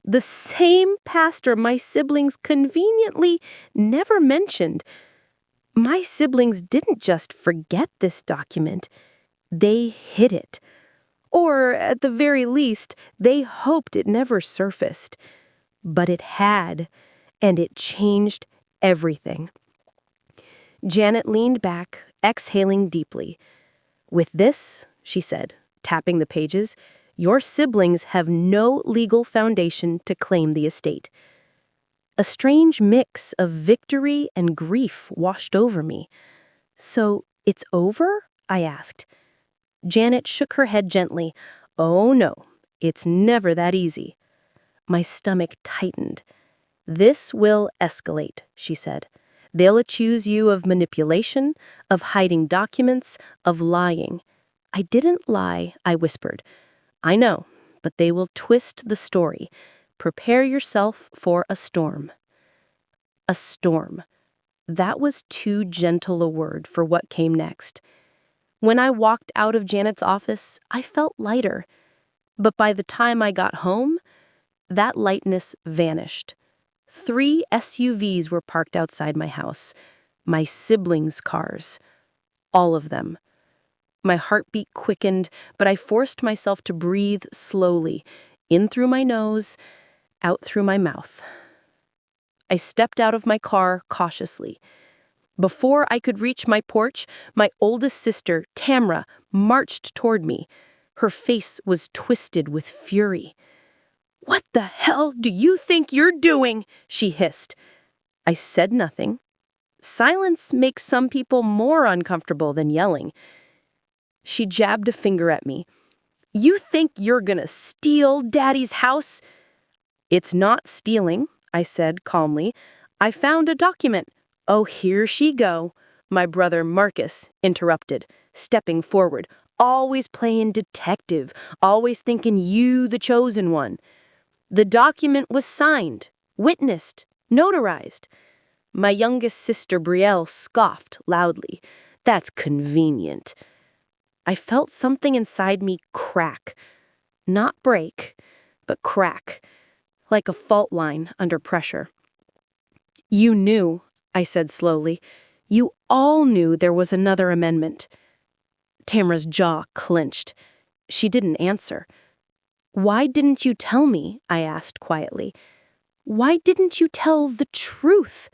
The same pastor my siblings conveniently never mentioned. My siblings didn't just forget this document. They hid it. Or, at the very least, they hoped it never surfaced. But it had, and it changed everything. Janet leaned back, exhaling deeply. "With this," she said, tapping the pages, "your siblings have no legal foundation to claim the estate." A strange mix of victory and grief washed over me. "So, it's over?" I asked. Janet shook her head gently. "Oh no, it's never that easy." My stomach tightened. "This will escalate," she said. "They'll accuse you of manipulation, of hiding documents, of lying." "I didn't lie," I whispered. "I know, but they will twist the story. Prepare yourself for a storm." A storm. That was too gentle a word for what came next. When I walked out of Janet's office, I felt lighter. But by the time I got home, that lightness vanished. 3 SUVs were parked outside my house. My siblings' cars. All of them. My heartbeat quickened, but I forced myself to breathe slowly, in through my nose, out through my mouth. I stepped out of my car cautiously. Before I could reach my porch, my oldest sister, Tamra, marched toward me. Her face was twisted with fury. "What the hell do you think you're doing?" she hissed. I said nothing. Silence makes some people more uncomfortable than yelling. She jabbed a finger at me. You think you're gonna steal Daddy's house? It's not stealing, I said calmly. I found a document. Oh, here she go. My brother Marcus interrupted, stepping forward, always playing detective, always thinking you the chosen one. The document was signed, witnessed, notarized. My youngest sister Brielle scoffed loudly. That's convenient. I felt something inside me crack. Not break, but crack, like a fault line under pressure. You knew, I said slowly. You all knew there was another amendment. Tamra's jaw clenched. She didn't answer. Why didn't you tell me? I asked quietly. Why didn't you tell the truth?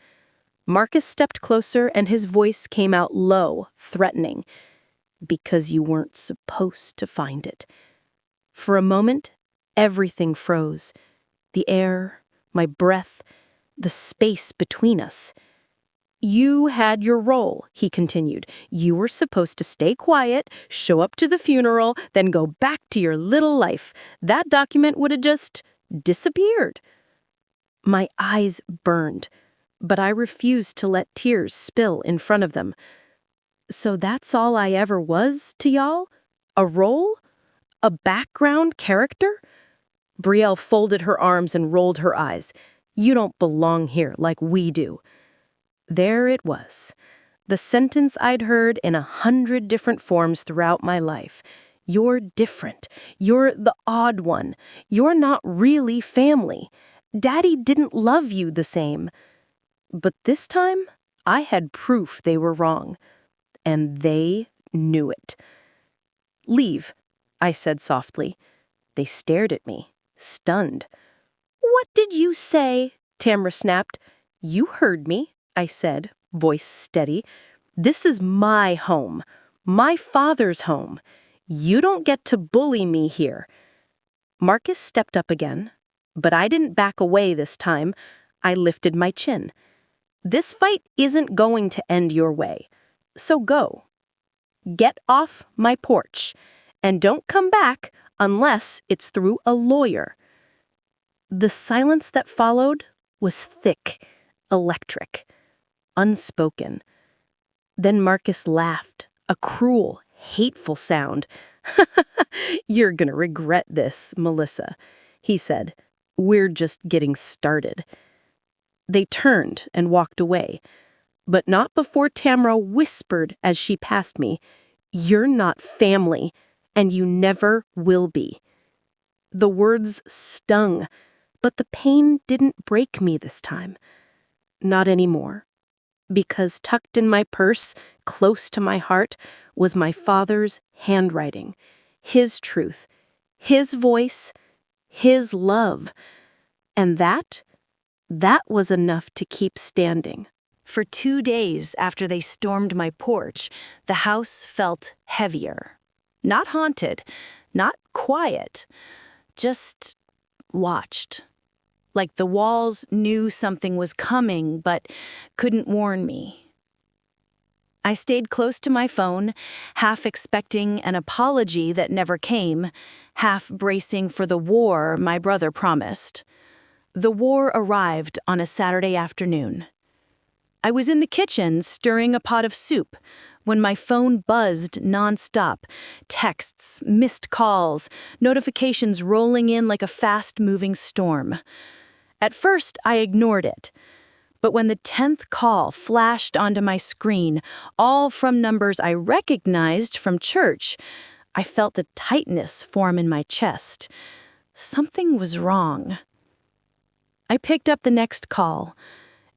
Marcus stepped closer and his voice came out low, threatening. Because you weren't supposed to find it. For a moment, everything froze. The air, my breath, the space between us. You had your role, he continued. You were supposed to stay quiet, show up to the funeral, then go back to your little life. That document would have just disappeared. My eyes burned, but I refused to let tears spill in front of them. So that's all I ever was to y'all? A role? A background character? Brielle folded her arms and rolled her eyes. You don't belong here like we do. There it was. The sentence I'd heard in 100 different forms throughout my life. You're different. You're the odd one. You're not really family. Daddy didn't love you the same. But this time, I had proof they were wrong. And they knew it. Leave, I said softly. They stared at me, stunned. What did you say? Tamra snapped. You heard me, I said, voice steady. This is my home, my father's home. You don't get to bully me here. Marcus stepped up again, but I didn't back away this time. I lifted my chin. This fight isn't going to end your way, so go. Get off my porch, and don't come back unless it's through a lawyer. The silence that followed was thick, electric, unspoken. Then Marcus laughed, a cruel, hateful sound. You're gonna regret this, Melissa, he said. We're just getting started. They turned and walked away, but not before Tamra whispered as she passed me, You're not family, and you never will be. The words stung, but the pain didn't break me this time. Not anymore. Because tucked in my purse, close to my heart, was my father's handwriting, his truth, his voice, his love. And that was enough to keep standing. For 2 days after they stormed my porch, the house felt heavier. Not haunted, not quiet, just watched. Like the walls knew something was coming, but couldn't warn me. I stayed close to my phone, half expecting an apology that never came, half bracing for the war my brother promised. The war arrived on a Saturday afternoon. I was in the kitchen stirring a pot of soup when my phone buzzed nonstop. Texts, missed calls, notifications rolling in like a fast-moving storm. At first, I ignored it. But when the 10th call flashed onto my screen, all from numbers I recognized from church, I felt a tightness form in my chest. Something was wrong. I picked up the next call.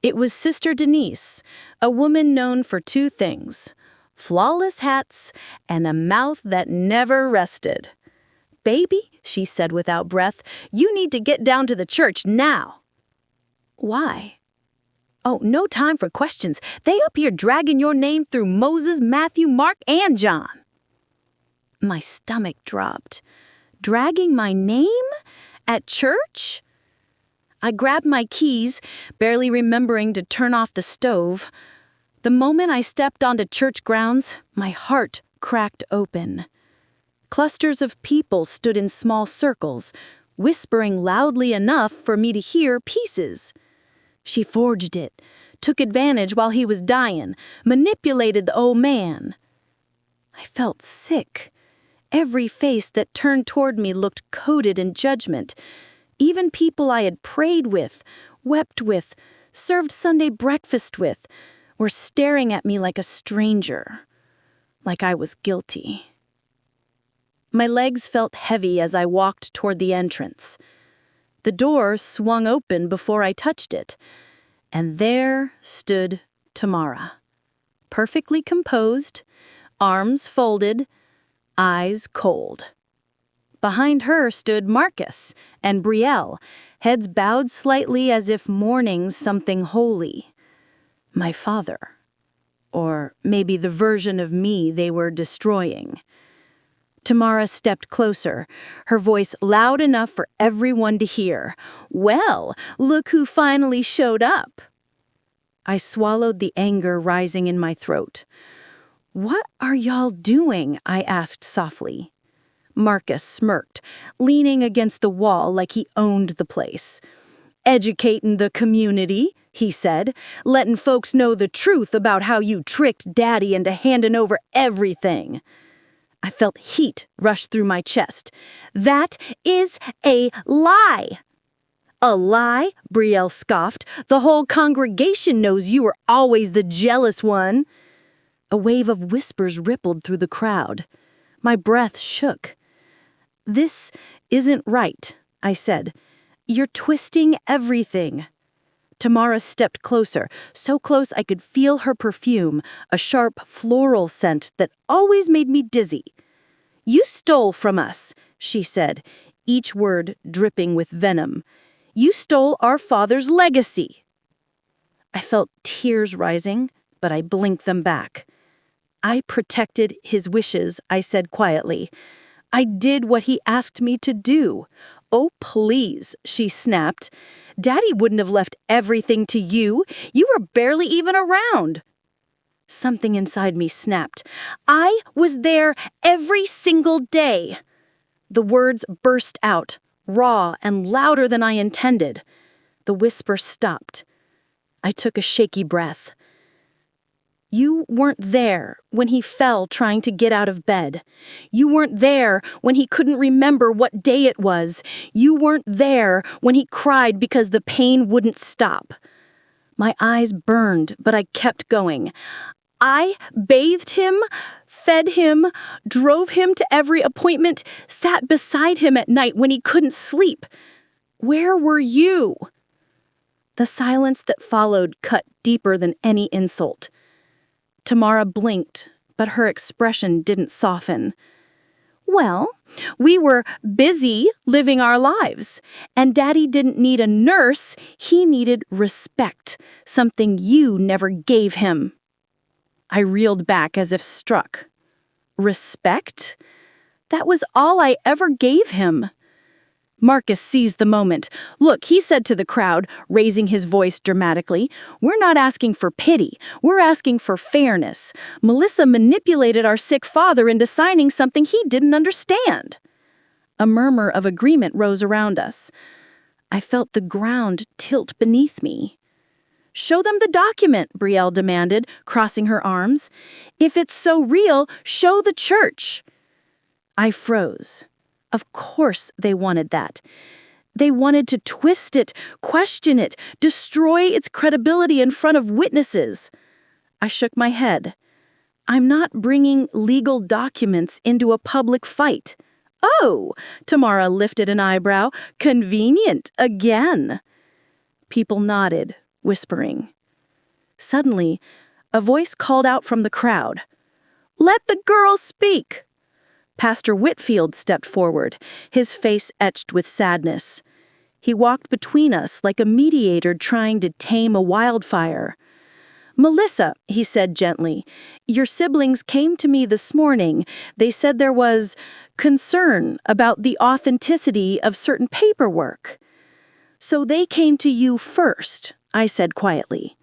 It was Sister Denise, a woman known for 2 things: flawless hats and a mouth that never rested. Baby, she said without breath, you need to get down to the church now. Why? Oh, no time for questions. They up here dragging your name through Moses, Matthew, Mark, and John. My stomach dropped. Dragging my name? At church? I grabbed my keys, barely remembering to turn off the stove. The moment I stepped onto church grounds, my heart cracked open. Clusters of people stood in small circles, whispering loudly enough for me to hear pieces. She forged it, took advantage while he was dying, manipulated the old man. I felt sick. Every face that turned toward me looked coated in judgment. Even people I had prayed with, wept with, served Sunday breakfast with, were staring at me like a stranger, like I was guilty. My legs felt heavy as I walked toward the entrance. The door swung open before I touched it, and there stood Tamara, perfectly composed, arms folded, eyes cold. Behind her stood Marcus and Brielle, heads bowed slightly as if mourning something holy. My father. Or maybe the version of me they were destroying. Tamara stepped closer, her voice loud enough for everyone to hear. "Well, look who finally showed up." I swallowed the anger rising in my throat. "What are y'all doing?" I asked softly. Marcus smirked, leaning against the wall like he owned the place. "Educating the community," he said, "letting folks know the truth about how you tricked Daddy into handing over everything." I felt heat rush through my chest. "That is a lie." "A lie?" Brielle scoffed. "The whole congregation knows you were always the jealous one." A wave of whispers rippled through the crowd. My breath shook. "This isn't right," I said. "You're twisting everything." Tamara stepped closer, so close I could feel her perfume, a sharp floral scent that always made me dizzy. "You stole from us," she said, each word dripping with venom. "You stole our father's legacy." I felt tears rising, but I blinked them back. "I protected his wishes," I said quietly. "I did what he asked me to do." "Oh, please," she snapped. "Daddy wouldn't have left everything to you. You were barely even around." Something inside me snapped. "I was there every single day." The words burst out, raw and louder than I intended. The whisper stopped. I took a shaky breath. "You weren't there when he fell trying to get out of bed. You weren't there when he couldn't remember what day it was. You weren't there when he cried because the pain wouldn't stop." My eyes burned, but I kept going. "I bathed him, fed him, drove him to every appointment, sat beside him at night when he couldn't sleep. Where were you?" The silence that followed cut deeper than any insult. Tamara blinked, but her expression didn't soften. "Well, we were busy living our lives, and Daddy didn't need a nurse, he needed respect, something you never gave him." I reeled back as if struck. Respect? That was all I ever gave him. Marcus seized the moment. "Look," he said to the crowd, raising his voice dramatically, "we're not asking for pity. We're asking for fairness. Melissa manipulated our sick father into signing something he didn't understand." A murmur of agreement rose around us. I felt the ground tilt beneath me. "Show them the document," Brielle demanded, crossing her arms. "If it's so real, show the church." I froze. Of course they wanted that. They wanted to twist it, question it, destroy its credibility in front of witnesses. I shook my head. "I'm not bringing legal documents into a public fight." "Oh," Tamara lifted an eyebrow, "convenient again." People nodded, whispering. Suddenly, a voice called out from the crowd. "Let the girl speak." Pastor Whitfield stepped forward, his face etched with sadness. He walked between us like a mediator trying to tame a wildfire. "Melissa," he said gently, "your siblings came to me this morning. They said there was concern about the authenticity of certain paperwork. So they came to you first," I said quietly.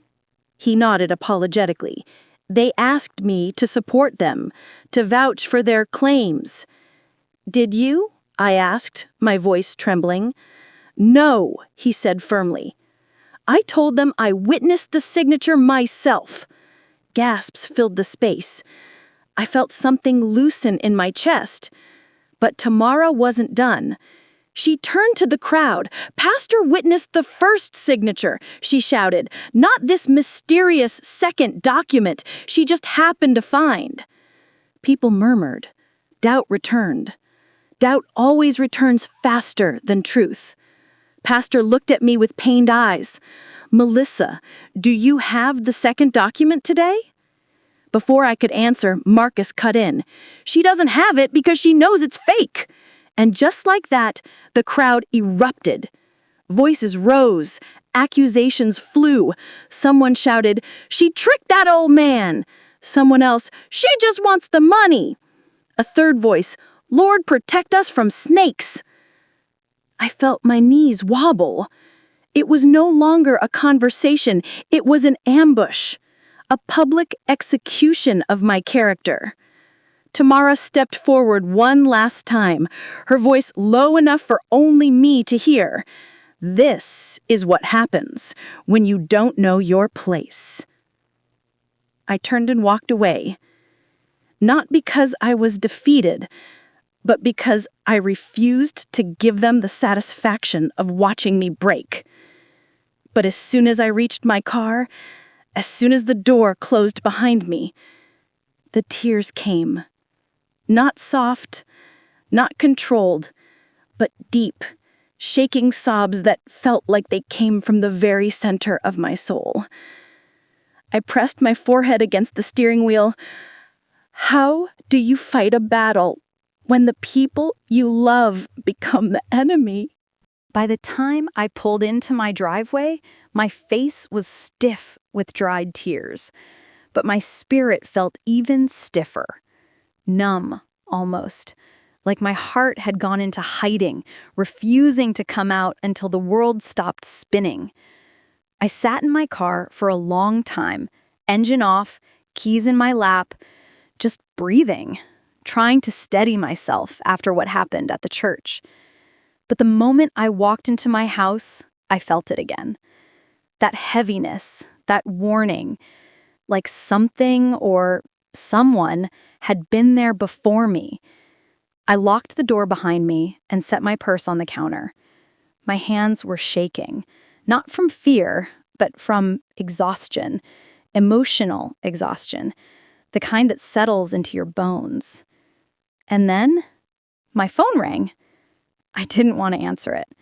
He nodded apologetically. "They asked me to support them, to vouch for their claims." Did you? I asked, my voice trembling. No, he said firmly. I told them I witnessed the signature myself. Gasps filled the space. I felt something loosen in my chest. But Tamara wasn't done. She turned to the crowd. Pastor witnessed the first signature, she shouted, not this mysterious second document she just happened to find. People murmured. Doubt returned. Doubt always returns faster than truth. Pastor looked at me with pained eyes. Melissa, do you have the second document today? Before I could answer, Marcus cut in. She doesn't have it because she knows it's fake. And just like that, the crowd erupted. Voices rose. Accusations flew. Someone shouted, "She tricked that old man." Someone else, "She just wants the money." A third voice, "Lord, protect us from snakes." I felt my knees wobble. It was no longer a conversation. It was an ambush. A public execution of my character. Tamara stepped forward one last time, her voice low enough for only me to hear. This is what happens when you don't know your place. I turned and walked away. Not because I was defeated, but because I refused to give them the satisfaction of watching me break. But as soon as I reached my car, as soon as the door closed behind me, the tears came. Not soft, not controlled, but deep, shaking sobs that felt like they came from the very center of my soul. I pressed my forehead against the steering wheel. How do you fight a battle when the people you love become the enemy? By the time I pulled into my driveway, my face was stiff with dried tears, but my spirit felt even stiffer, numb almost, like my heart had gone into hiding, refusing to come out until the world stopped spinning. I sat in my car for a long time, engine off, keys in my lap, just breathing, trying to steady myself after what happened at the church. But the moment I walked into my house, I felt it again. That heaviness, that warning, like something or someone had been there before me. I locked the door behind me and set my purse on the counter. My hands were shaking, not from fear, but from exhaustion, emotional exhaustion, the kind that settles into your bones. And then my phone rang. I didn't want to answer it.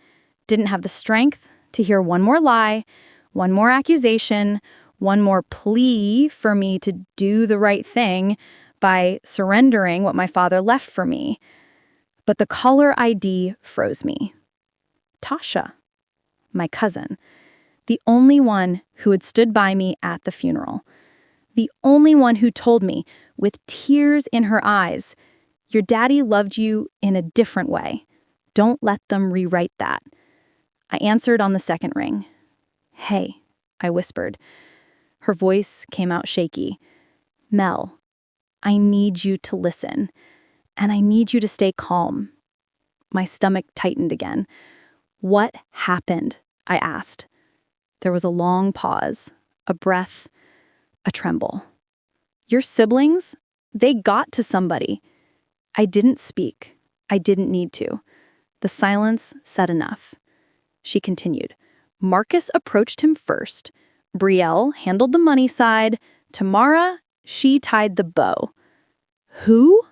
Didn't have the strength to hear one more lie, one more accusation, one more plea for me to do the right thing by surrendering what my father left for me. But the caller ID froze me. Tasha, my cousin, the only one who had stood by me at the funeral, the only one who told me, with tears in her eyes, "Your daddy loved you in a different way. Don't let them rewrite that." I answered on the second ring. "Hey," I whispered. Her voice came out shaky. "Mel, I need you to listen, and I need you to stay calm." My stomach tightened again. "What happened?" I asked. There was a long pause, a breath, a tremble. "Your siblings, they got to somebody." I didn't speak. I didn't need to. The silence said enough. She continued. "Marcus approached him first. Brielle handled the money side. Tamara, she tied the bow." "Who?"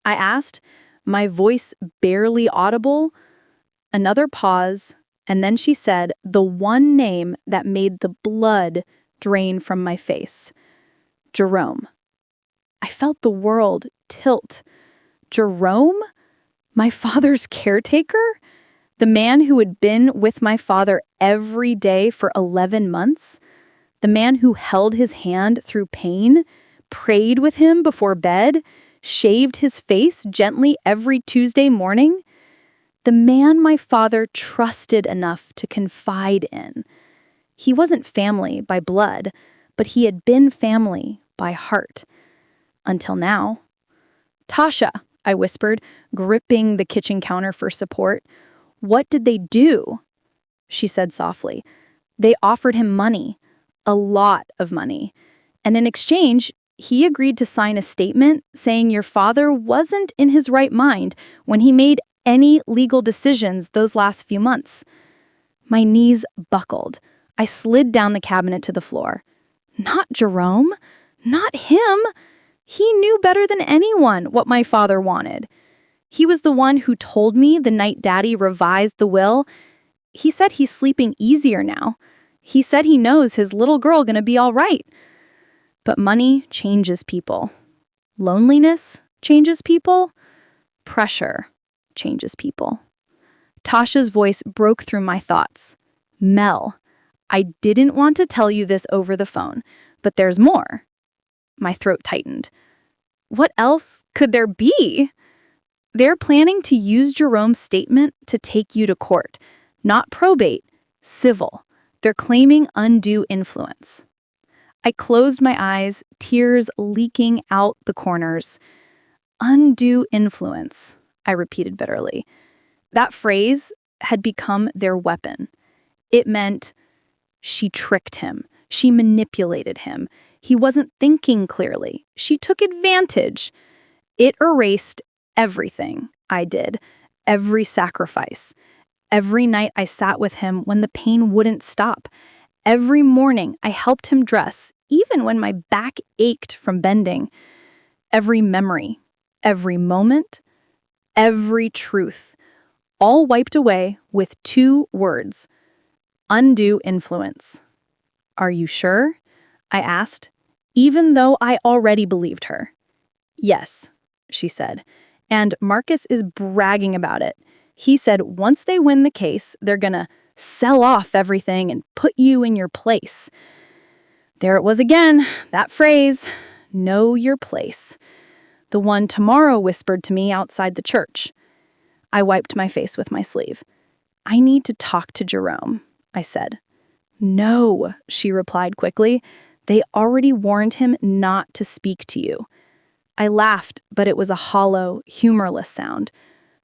I asked, my voice barely audible. Another pause, and then she said the one name that made the blood drain from my face. "Jerome." I felt the world tilt. Jerome? My father's caretaker? The man who had been with my father every day for 11 months? The man who held his hand through pain, prayed with him before bed, shaved his face gently every Tuesday morning? The man my father trusted enough to confide in. He wasn't family by blood, but he had been family by heart. Until now. "Tasha," I whispered, gripping the kitchen counter for support. What did they do? She said softly. They offered him money, a lot of money. And in exchange, he agreed to sign a statement saying your father wasn't in his right mind when he made any legal decisions those last few months. My knees buckled. I slid down the cabinet to the floor. Not Jerome. Not him. He knew better than anyone what my father wanted. He was the one who told me the night Daddy revised the will. He said he's sleeping easier now. He said he knows his little girl gonna be all right. But money changes people. Loneliness changes people. Pressure changes people. Tasha's voice broke through my thoughts. Mel, I didn't want to tell you this over the phone, but there's more. My throat tightened. What else could there be? They're planning to use Jerome's statement to take you to court. Not probate, civil. They're claiming undue influence. I closed my eyes, tears leaking out the corners. Undue influence, I repeated bitterly. That phrase had become their weapon. It meant she tricked him. She manipulated him. He wasn't thinking clearly. She took advantage. It erased everything I did, every sacrifice. Every night I sat with him when the pain wouldn't stop. Every morning I helped him dress, even when my back ached from bending. Every memory, every moment, every truth, all wiped away with 2 words: undue influence. Are you sure? I asked, even though I already believed her. Yes, she said, and Marcus is bragging about it. He said once they win the case, they're gonna sell off everything and put you in your place. There it was again, that phrase, know your place. The one Tomorrow whispered to me outside the church. I wiped my face with my sleeve. I need to talk to Jerome, I said. No, she replied quickly. They already warned him not to speak to you. I laughed, but it was a hollow, humorless sound.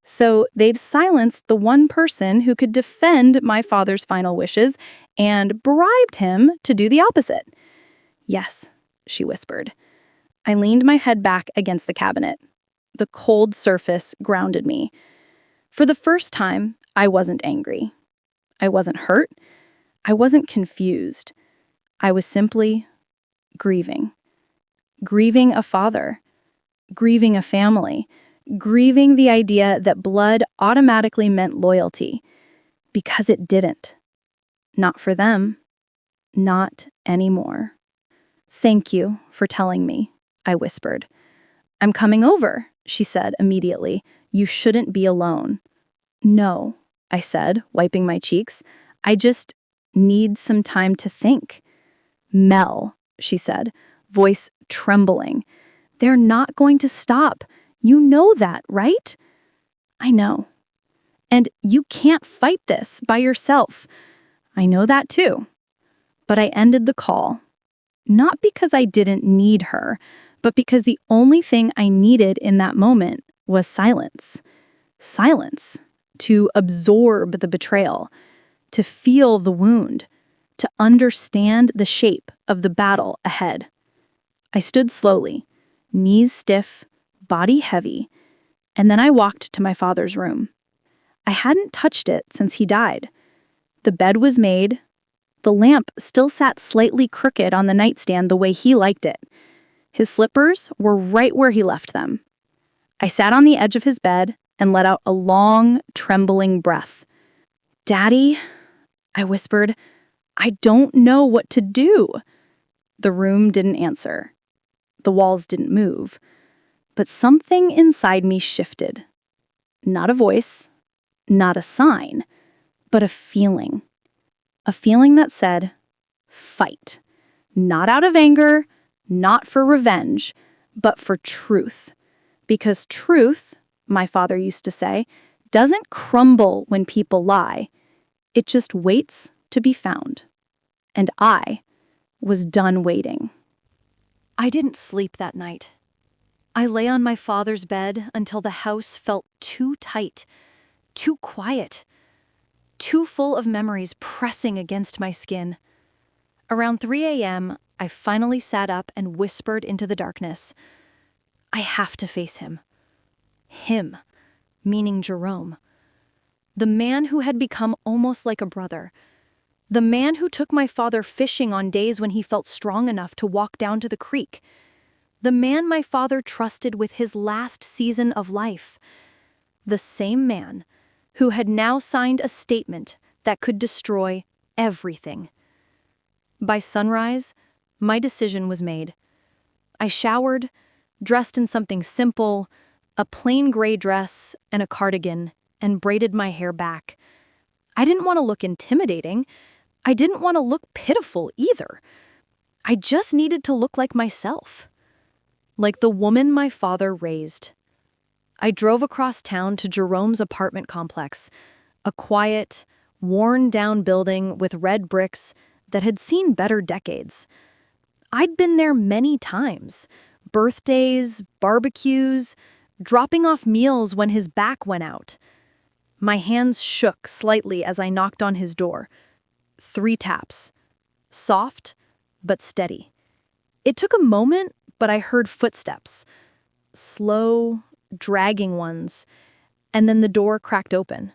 So they've silenced the one person who could defend my father's final wishes and bribed him to do the opposite. Yes, she whispered. I leaned my head back against the cabinet. The cold surface grounded me. For the first time, I wasn't angry. I wasn't hurt. I wasn't confused. I was simply grieving. Grieving a father. Grieving a family. Grieving the idea that blood automatically meant loyalty. Because it didn't. Not for them. Not anymore. Thank you for telling me, I whispered. I'm coming over, she said immediately. You shouldn't be alone. No, I said, wiping my cheeks. I just need some time to think. Mel, she said, voice trembling. They're not going to stop. You know that, right? I know. And you can't fight this by yourself. I know that too. But I ended the call. Not because I didn't need her, but because the only thing I needed in that moment was silence. Silence. To absorb the betrayal. To feel the wound. To understand the shape of the battle ahead. I stood slowly, knees stiff, body heavy, and then I walked to my father's room. I hadn't touched it since he died. The bed was made. The lamp still sat slightly crooked on the nightstand the way he liked it. His slippers were right where he left them. I sat on the edge of his bed and let out a long, trembling breath. Daddy, I whispered, I don't know what to do. The room didn't answer. The walls didn't move. But something inside me shifted. Not a voice, not a sign, but a feeling. A feeling that said, fight. Not out of anger, not for revenge, but for truth. Because truth, my father used to say, doesn't crumble when people lie. It just waits to be found. And I was done waiting. I didn't sleep that night. I lay on my father's bed until the house felt too tight, too quiet, too full of memories pressing against my skin. Around 3 a.m., I finally sat up and whispered into the darkness, I have to face him. Him, meaning Jerome. The man who had become almost like a brother. The man who took my father fishing on days when he felt strong enough to walk down to the creek. The man my father trusted with his last season of life. The same man who had now signed a statement that could destroy everything. By sunrise, my decision was made. I showered, dressed in something simple, a plain gray dress and a cardigan, and braided my hair back. I didn't want to look intimidating. I didn't want to look pitiful either. I just needed to look like myself. Like the woman my father raised. I drove across town to Jerome's apartment complex, a quiet, worn-down building with red bricks that had seen better decades. I'd been there many times, birthdays, barbecues, dropping off meals when his back went out. My hands shook slightly as I knocked on his door. 3 taps. Soft, but steady. It took a moment, but I heard footsteps. Slow, dragging ones, and then the door cracked open.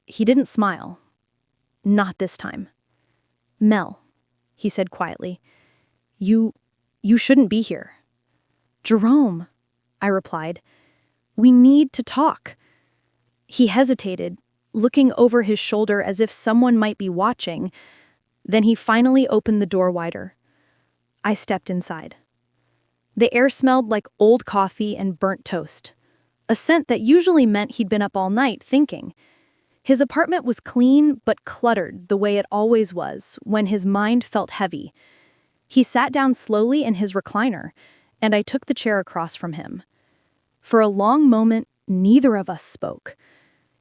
He didn't smile. Not this time. Mel, he said quietly, you shouldn't be here. Jerome, I replied, we need to talk. He hesitated, looking over his shoulder as if someone might be watching. Then he finally opened the door wider. I stepped inside. The air smelled like old coffee and burnt toast, a scent that usually meant he'd been up all night thinking. His apartment was clean but cluttered the way it always was when his mind felt heavy. He sat down slowly in his recliner, and I took the chair across from him. For a long moment, neither of us spoke.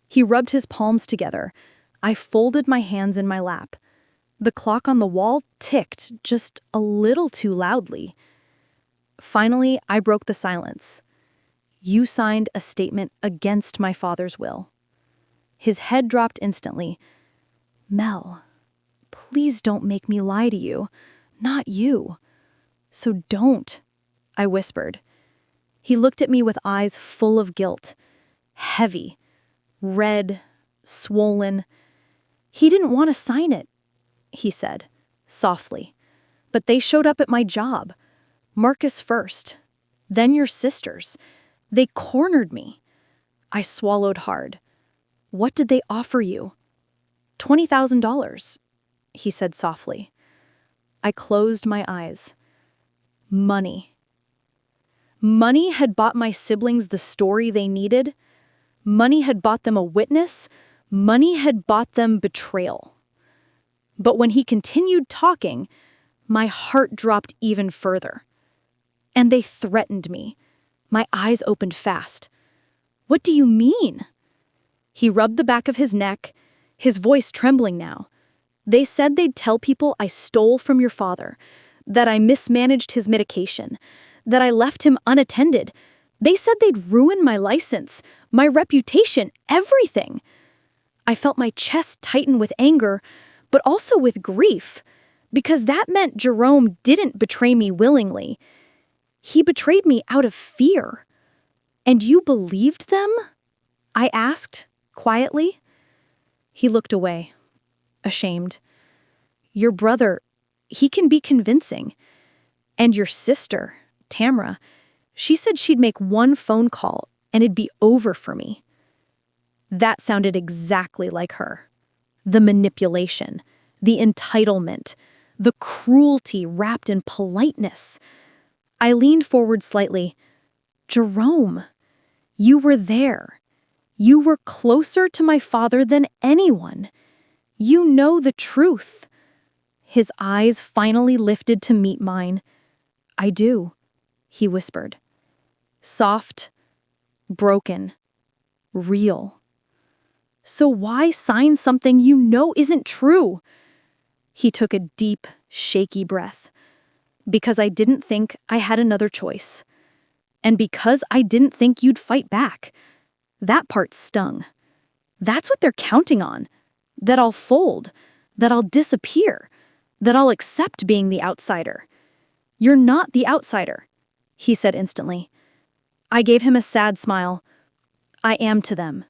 He rubbed his palms together. I folded my hands in my lap. The clock on the wall ticked just a little too loudly. Finally, I broke the silence. You signed a statement against my father's will. His head dropped instantly. Mel, please don't make me lie to you. Not you. So don't, I whispered. He looked at me with eyes full of guilt. Heavy. Red. Swollen. He didn't want to sign it, he said, softly. But they showed up at my job. Marcus first. Then your sisters. They cornered me. I swallowed hard. What did they offer you? $20,000, he said softly. I closed my eyes. Money. Money had bought my siblings the story they needed. Money had bought them a witness. Money had bought them betrayal. But when he continued talking, my heart dropped even further. And they threatened me. My eyes opened fast. What do you mean? He rubbed the back of his neck, his voice trembling now. They said they'd tell people I stole from your father, that I mismanaged his medication, that I left him unattended. They said they'd ruin my license, my reputation, everything. I felt my chest tighten with anger, but also with grief, because that meant Jerome didn't betray me willingly. He betrayed me out of fear. And you believed them? I asked, quietly. He looked away, ashamed. Your brother, he can be convincing. And your sister, Tamra, she said she'd make one phone call and it'd be over for me. That sounded exactly like her. The manipulation, the entitlement, the cruelty wrapped in politeness. I leaned forward slightly. Jerome, you were there. You were closer to my father than anyone. You know the truth. His eyes finally lifted to meet mine. I do, he whispered. Soft, broken, real. So why sign something you know isn't true? He took a deep, shaky breath. Because I didn't think I had another choice. And because I didn't think you'd fight back. That part stung. That's what they're counting on. That I'll fold, that I'll disappear, that I'll accept being the outsider. You're not the outsider, he said instantly. I gave him a sad smile. I am to them.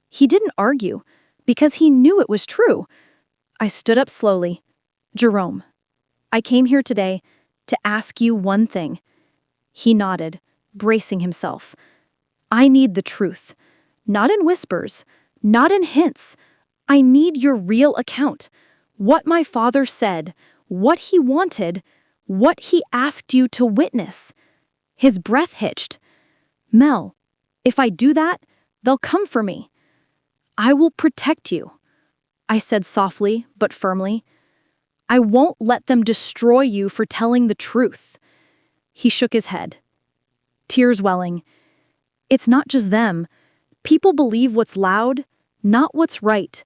He didn't argue, because he knew it was true. I stood up slowly. Jerome, I came here today to ask you one thing. He nodded, bracing himself. I need the truth. Not in whispers, not in hints. I need your real account. What my father said, what he wanted, what he asked you to witness. His breath hitched. Mel, if I do that, they'll come for me. I will protect you, I said softly but firmly. I won't let them destroy you for telling the truth. He shook his head, tears welling. It's not just them. People believe what's loud, not what's right.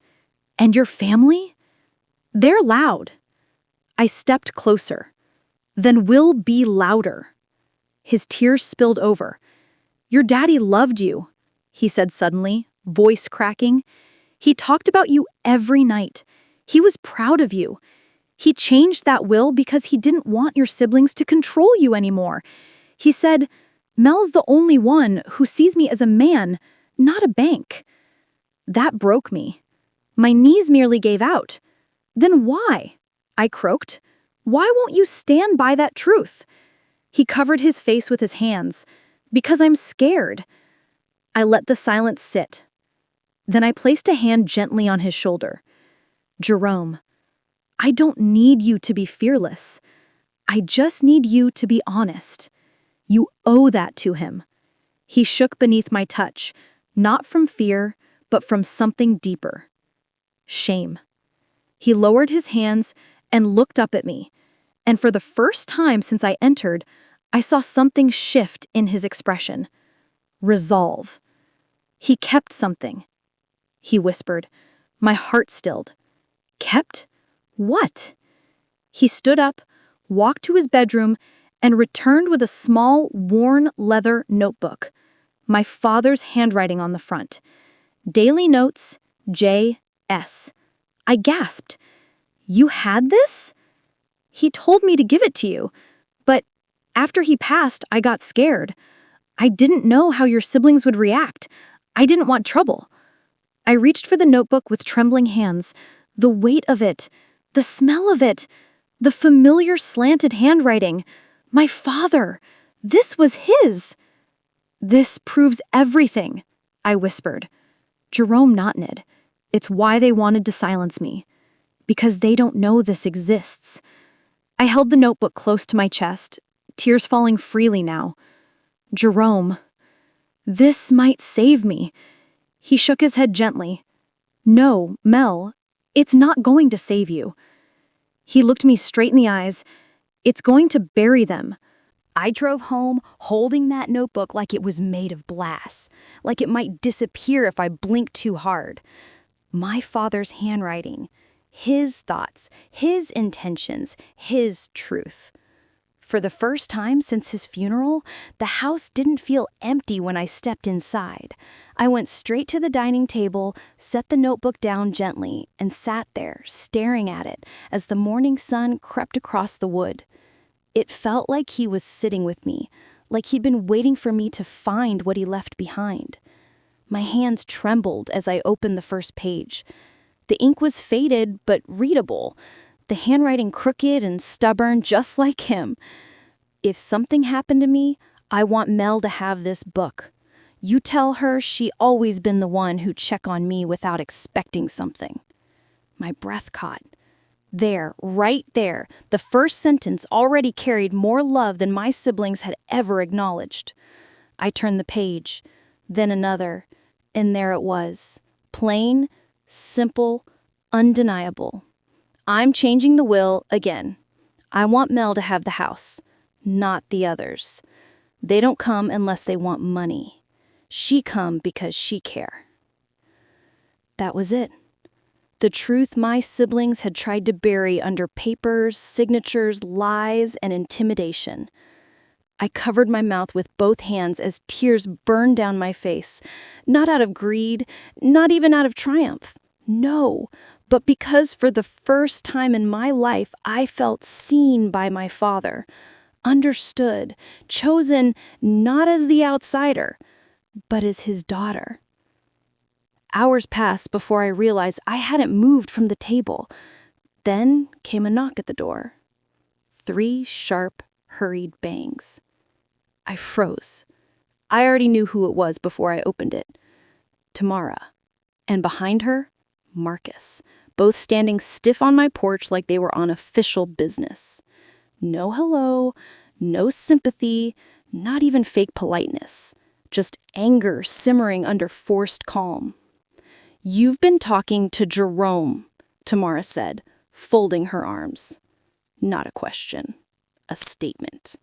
And your family? They're loud. I stepped closer. Then we'll be louder. His tears spilled over. Your daddy loved you, he said suddenly, voice cracking. He talked about you every night. He was proud of you. He changed that will because he didn't want your siblings to control you anymore. He said, Mel's the only one who sees me as a man, not a bank. That broke me. My knees nearly gave out. Then why? I croaked. Why won't you stand by that truth? He covered his face with his hands. Because I'm scared. I let the silence sit. Then I placed a hand gently on his shoulder. Jerome, I don't need you to be fearless. I just need you to be honest. You owe that to him. He shook beneath my touch, not from fear, but from something deeper. Shame. He lowered his hands and looked up at me, and for the first time since I entered, I saw something shift in his expression. Resolve. He kept something. He whispered. My heart stilled. Kept? What? He stood up, walked to his bedroom, and returned with a small, worn leather notebook. My father's handwriting on the front. Daily Notes, J.S. I gasped. You had this? He told me to give it to you, but after he passed, I got scared. I didn't know how your siblings would react. I didn't want trouble. I reached for the notebook with trembling hands. The weight of it, the smell of it, the familiar slanted handwriting. My father. This was his. This proves everything, I whispered. Jerome nodded. It's why they wanted to silence me. Because they don't know this exists. I held the notebook close to my chest, tears falling freely now. Jerome, this might save me. He shook his head gently. No, Mel, it's not going to save you. He looked me straight in the eyes. It's going to bury them. I drove home holding that notebook like it was made of glass, like it might disappear if I blinked too hard. My father's handwriting, his thoughts, his intentions, his truth. For the first time since his funeral, the house didn't feel empty when I stepped inside. I went straight to the dining table, set the notebook down gently, and sat there, staring at it as the morning sun crept across the wood. It felt like he was sitting with me, like he'd been waiting for me to find what he left behind. My hands trembled as I opened the first page. The ink was faded but readable, the handwriting crooked and stubborn just like him. If something happened to me, I want Mel to have this book. You tell her she always been the one who check on me without expecting something. My breath caught. There, right there, the first sentence already carried more love than my siblings had ever acknowledged. I turned the page, then another, and there it was. Plain, simple, undeniable. I'm changing the will again. I want Mel to have the house, not the others. They don't come unless they want money. She come because she care. That was it. The truth my siblings had tried to bury under papers, signatures, lies, and intimidation. I covered my mouth with both hands as tears burned down my face. Not out of greed, not even out of triumph. No, but because for the first time in my life, I felt seen by my father. Understood, chosen not as the outsider, but as his daughter. Hours passed before I realized I hadn't moved from the table. Then came a knock at the door. 3 sharp, hurried bangs. I froze. I already knew who it was before I opened it. Tamara. And behind her, Marcus, both standing stiff on my porch like they were on official business. No hello, no sympathy, not even fake politeness. Just anger simmering under forced calm. "You've been talking to Jerome," Tamara said, folding her arms. Not a question, a statement.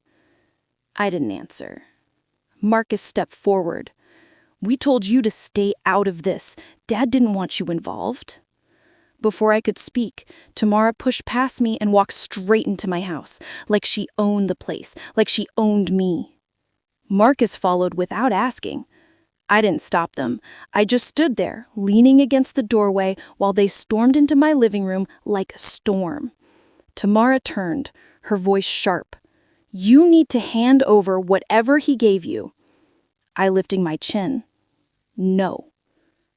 I didn't answer. Marcus stepped forward. "We told you to stay out of this. Dad didn't want you involved." Before I could speak, Tamara pushed past me and walked straight into my house, like she owned the place, like she owned me. Marcus followed without asking. I didn't stop them. I just stood there, leaning against the doorway while they stormed into my living room like a storm. Tamara turned, her voice sharp. "You need to hand over whatever he gave you." I lifting my chin. "No."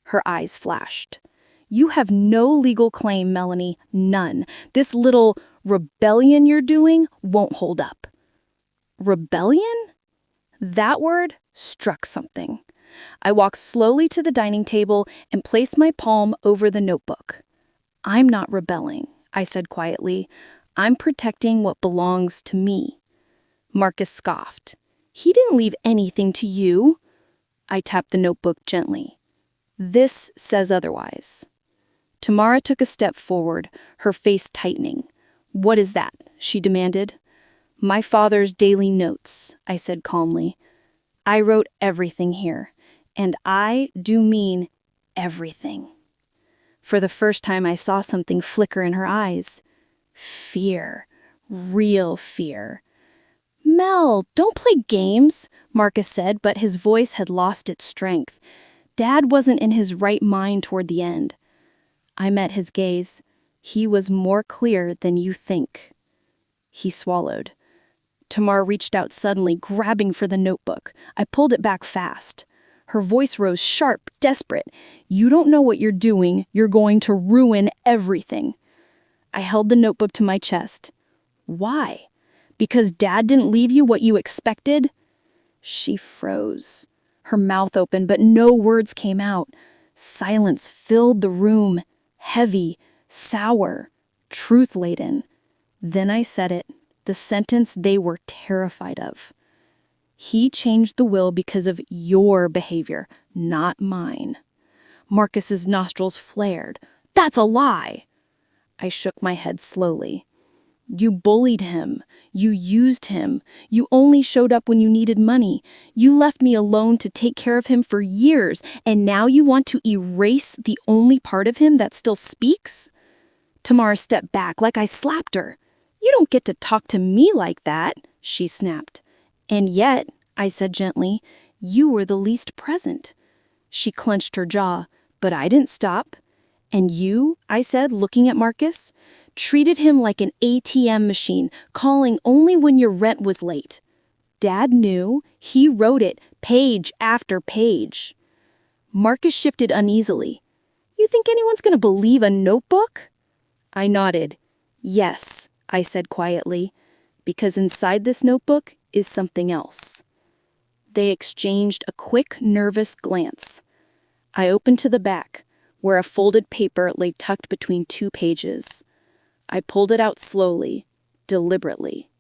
Her eyes flashed. "You have no legal claim, Melanie, none. This little rebellion you're doing won't hold up." Rebellion? That word struck something. I walked slowly to the dining table and placed my palm over the notebook. "I'm not rebelling," I said quietly. "I'm protecting what belongs to me." Marcus scoffed. "He didn't leave anything to you." I tapped the notebook gently. "This says otherwise." Tamara took a step forward, her face tightening. "What is that?" she demanded. "My father's daily notes," I said calmly. "I wrote everything here, and I do mean everything." For the first time, I saw something flicker in her eyes. Fear. Real fear. "Mel, don't play games," Marcus said, but his voice had lost its strength. Dad wasn't in his right mind toward the end. I met his gaze. He was more clear than you think. He swallowed. Tamar reached out suddenly, grabbing for the notebook. I pulled it back fast. Her voice rose sharp, desperate. "You don't know what you're doing. You're going to ruin everything." I held the notebook to my chest. "Why? Because Dad didn't leave you what you expected?" She froze. Her mouth opened, but no words came out. Silence filled the room, heavy, sour, truth-laden. Then I said it, the sentence they were terrified of. "He changed the will because of your behavior, not mine." Marcus's nostrils flared. "That's a lie!" I shook my head slowly. "You bullied him. You used him. You only showed up when you needed money. You left me alone to take care of him for years, and now you want to erase the only part of him that still speaks?" Tamara stepped back like I slapped her. "You don't get to talk to me like that," she snapped. "And yet," I said gently, "you were the least present." She clenched her jaw, but I didn't stop. "And you," I said, looking at Marcus, "treated him like an ATM machine, calling only when your rent was late. Dad knew. He wrote it, page after page." Marcus shifted uneasily. "You think anyone's going to believe a notebook?" I nodded. "Yes," I said quietly, "because inside this notebook is something else." They exchanged a quick, nervous glance. I opened to the back, where a folded paper lay tucked between 2 pages. I pulled it out slowly, deliberately.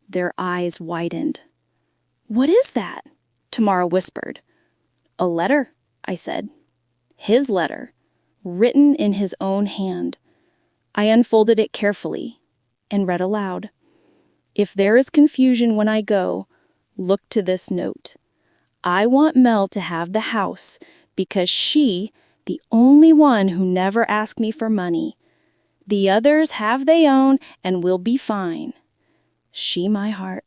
Their eyes widened. "What is that?" Tamara whispered. "A letter," I said. "His letter, written in his own hand." I unfolded it carefully and read aloud. "If there is confusion when I go, look to this note. I want Mel to have the house because she, the only one who never asked me for money. The others have they own and will be fine. She my heart."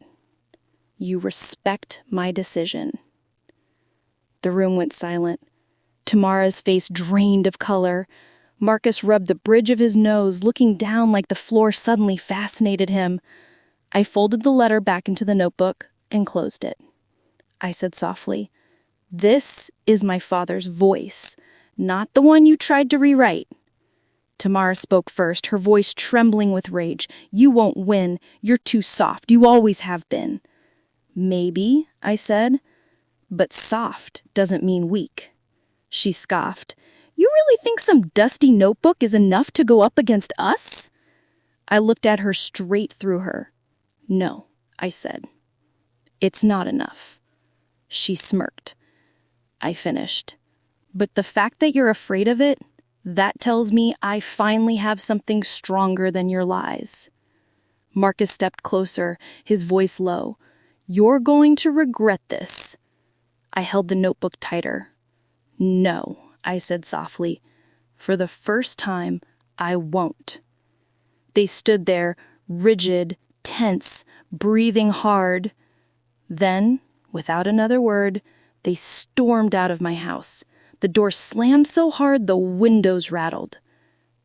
You respect my decision." The room went silent. Tamara's face drained of color. Marcus rubbed the bridge of his nose, looking down like the floor suddenly fascinated him. I folded the letter back into the notebook and closed it. I said softly, "This is my father's voice, not the one you tried to rewrite." Tamara spoke first, her voice trembling with rage. "You won't win. You're too soft. You always have been." "Maybe," I said, "but soft doesn't mean weak." She scoffed. "You really think some dusty notebook is enough to go up against us?" I looked at her straight through her. "No," I said. "It's not enough." She smirked. I finished. "But the fact that you're afraid of it, that tells me I finally have something stronger than your lies." Marcus stepped closer, his voice low. "You're going to regret this." I held the notebook tighter. "No," I said softly. "For the first time, I won't." They stood there, rigid, tense, breathing hard. Then, without another word, they stormed out of my house. The door slammed so hard the windows rattled.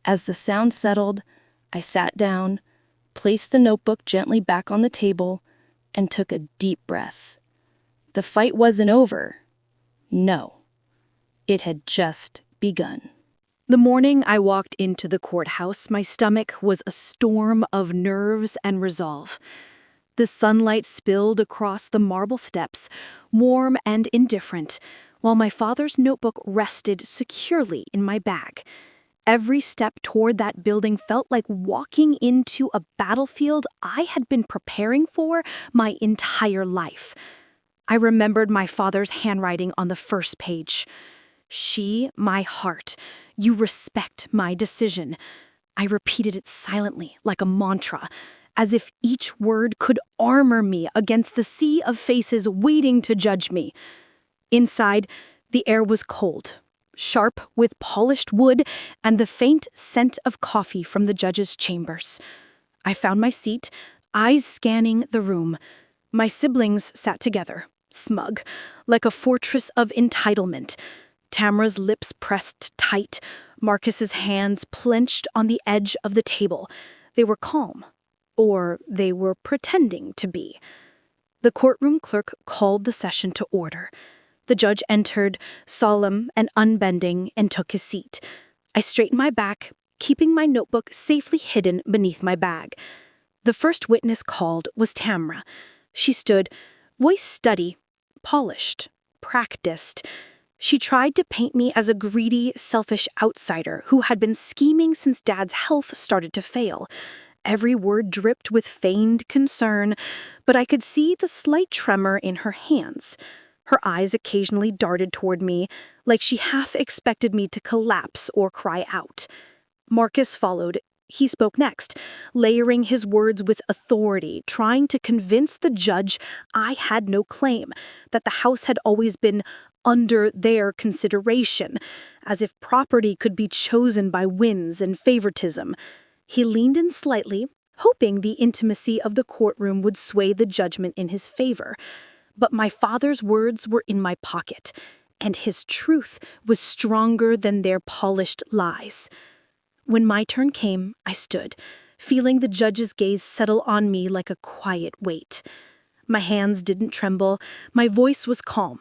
As the sound settled, I sat down, placed the notebook gently back on the table, and took a deep breath. The fight wasn't over. No. It had just begun. The morning I walked into the courthouse, my stomach was a storm of nerves and resolve. The sunlight spilled across the marble steps, warm and indifferent, while my father's notebook rested securely in my bag. Every step toward that building felt like walking into a battlefield I had been preparing for my entire life. I remembered my father's handwriting on the first page. "She, my heart. You respect my decision." I repeated it silently, like a mantra, as if each word could armor me against the sea of faces waiting to judge me. Inside, the air was cold, sharp with polished wood and the faint scent of coffee from the judge's chambers. I found my seat, eyes scanning the room. My siblings sat together, smug, like a fortress of entitlement. Tamara's lips pressed tight, Marcus's hands clenched on the edge of the table. They were calm, or they were pretending to be. The courtroom clerk called the session to order. The judge entered, solemn and unbending, and took his seat. I straightened my back, keeping my notebook safely hidden beneath my bag. The first witness called was Tamara. She stood, voice steady, polished, practiced. She tried to paint me as a greedy, selfish outsider who had been scheming since Dad's health started to fail. Every word dripped with feigned concern, but I could see the slight tremor in her hands. Her eyes occasionally darted toward me, like she half expected me to collapse or cry out. Marcus followed. He spoke next, layering his words with authority, trying to convince the judge I had no claim, that the house had always been under their consideration, as if property could be chosen by whims and favoritism. He leaned in slightly, hoping the intimacy of the courtroom would sway the judgment in his favor. But my father's words were in my pocket, and his truth was stronger than their polished lies. When my turn came, I stood, feeling the judge's gaze settle on me like a quiet weight. My hands didn't tremble, my voice was calm.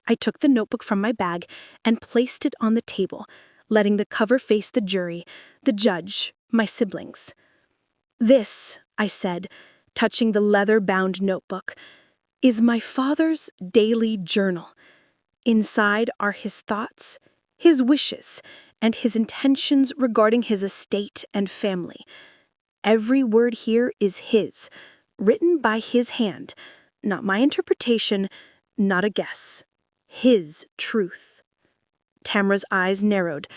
I took the notebook from my bag and placed it on the table, letting the cover face the jury, the judge, my siblings. "This," I said, touching the leather-bound notebook, "is my father's daily journal. Inside are his thoughts, his wishes, and his intentions regarding his estate and family. Every word here is his, written by his hand, not my interpretation, not a guess. His truth." Tamara's eyes narrowed.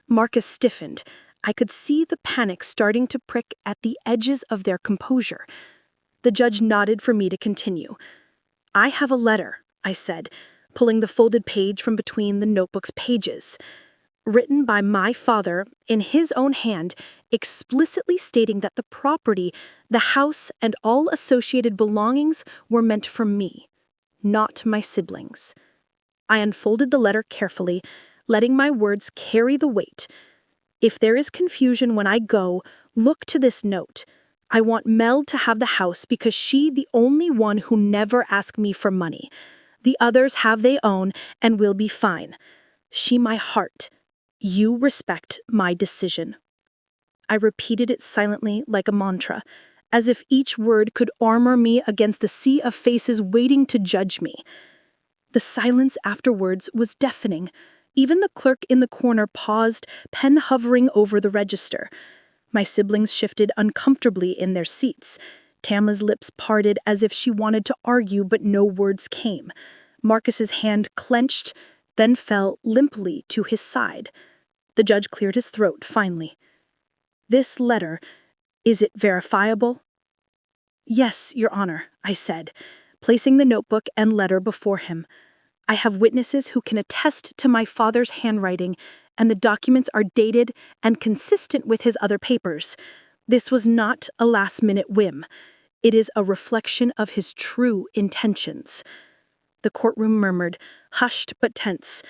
Marcus stiffened. I could see the panic starting to prick at the edges of their composure. The judge nodded for me to continue. "I have a letter," I said, pulling the folded page from between the notebook's pages. "Written by my father, in his own hand, explicitly stating that the property, the house, and all associated belongings were meant for me, not my siblings. I unfolded the letter carefully, letting my words carry the weight. If there is confusion when I go, look to this note. I want Mel to have the house because she the only one who never asked me for money. The others have they own and will be fine. She my heart. You respect my decision. I repeated it silently like a mantra, as if each word could armor me against the sea of faces waiting to judge me. The silence afterwards was deafening. Even the clerk in the corner paused, pen hovering over the register. My siblings shifted uncomfortably in their seats. Tama's lips parted as if she wanted to argue, but no words came. Marcus's hand clenched, then fell limply to his side. The judge cleared his throat finally. This letter, is it verifiable? Yes, Your Honor, I said, placing the notebook and letter before him. I have witnesses who can attest to my father's handwriting, and the documents are dated and consistent with his other papers. This was not a last-minute whim. It is a reflection of his true intentions. The courtroom murmured, hushed but tense.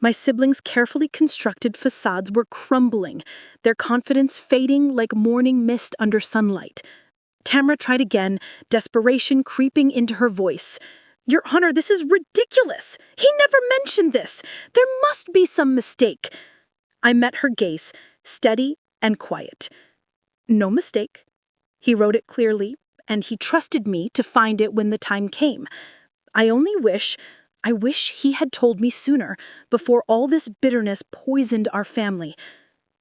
My siblings' carefully constructed facades were crumbling, their confidence fading like morning mist under sunlight. Tamra tried again, desperation creeping into her voice. Your Honor, this is ridiculous! He never mentioned this! There must be some mistake! I met her gaze, steady and quiet. No mistake. He wrote it clearly, and he trusted me to find it when the time came. I wish he had told me sooner, before all this bitterness poisoned our family.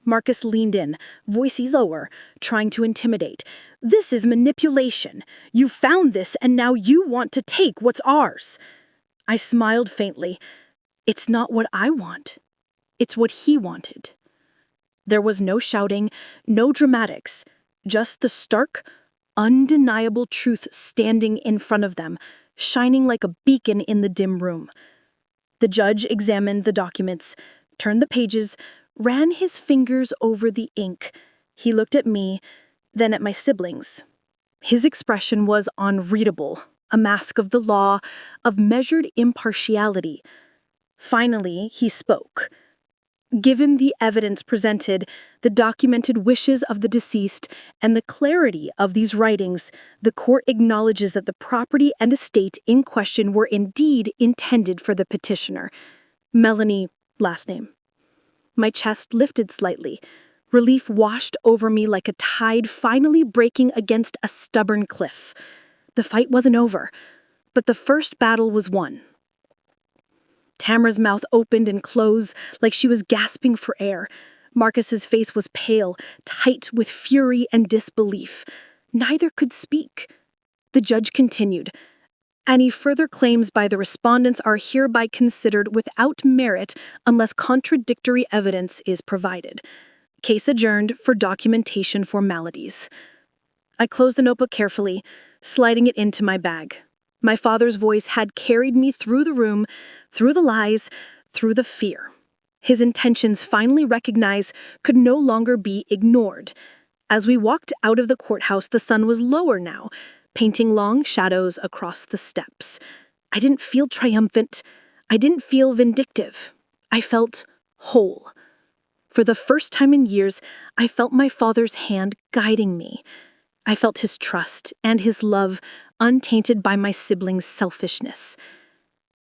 Marcus leaned in, voice lower, trying to intimidate. This is manipulation. You found this and now you want to take what's ours. I smiled faintly. It's not what I want. It's what he wanted. There was no shouting, no dramatics, just the stark, undeniable truth standing in front of them, shining like a beacon in the dim room. The judge examined the documents, turned the pages, ran his fingers over the ink. He looked at me, then at my siblings. His expression was unreadable, a mask of the law, of measured impartiality. Finally, he spoke. Given the evidence presented, the documented wishes of the deceased, and the clarity of these writings, the court acknowledges that the property and estate in question were indeed intended for the petitioner. Melanie, last name. My chest lifted slightly. Relief washed over me like a tide finally breaking against a stubborn cliff. The fight wasn't over, but the first battle was won. Tamra's mouth opened and closed like she was gasping for air. Marcus's face was pale, tight with fury and disbelief. Neither could speak. The judge continued. Any further claims by the respondents are hereby considered without merit unless contradictory evidence is provided. Case adjourned for documentation formalities. I closed the notebook carefully, sliding it into my bag. My father's voice had carried me through the room, through the lies, through the fear. His intentions, finally recognized, could no longer be ignored. As we walked out of the courthouse, the sun was lower now, painting long shadows across the steps. I didn't feel triumphant. I didn't feel vindictive. I felt whole. For the first time in years, I felt my father's hand guiding me. I felt his trust and his love, untainted by my siblings' selfishness.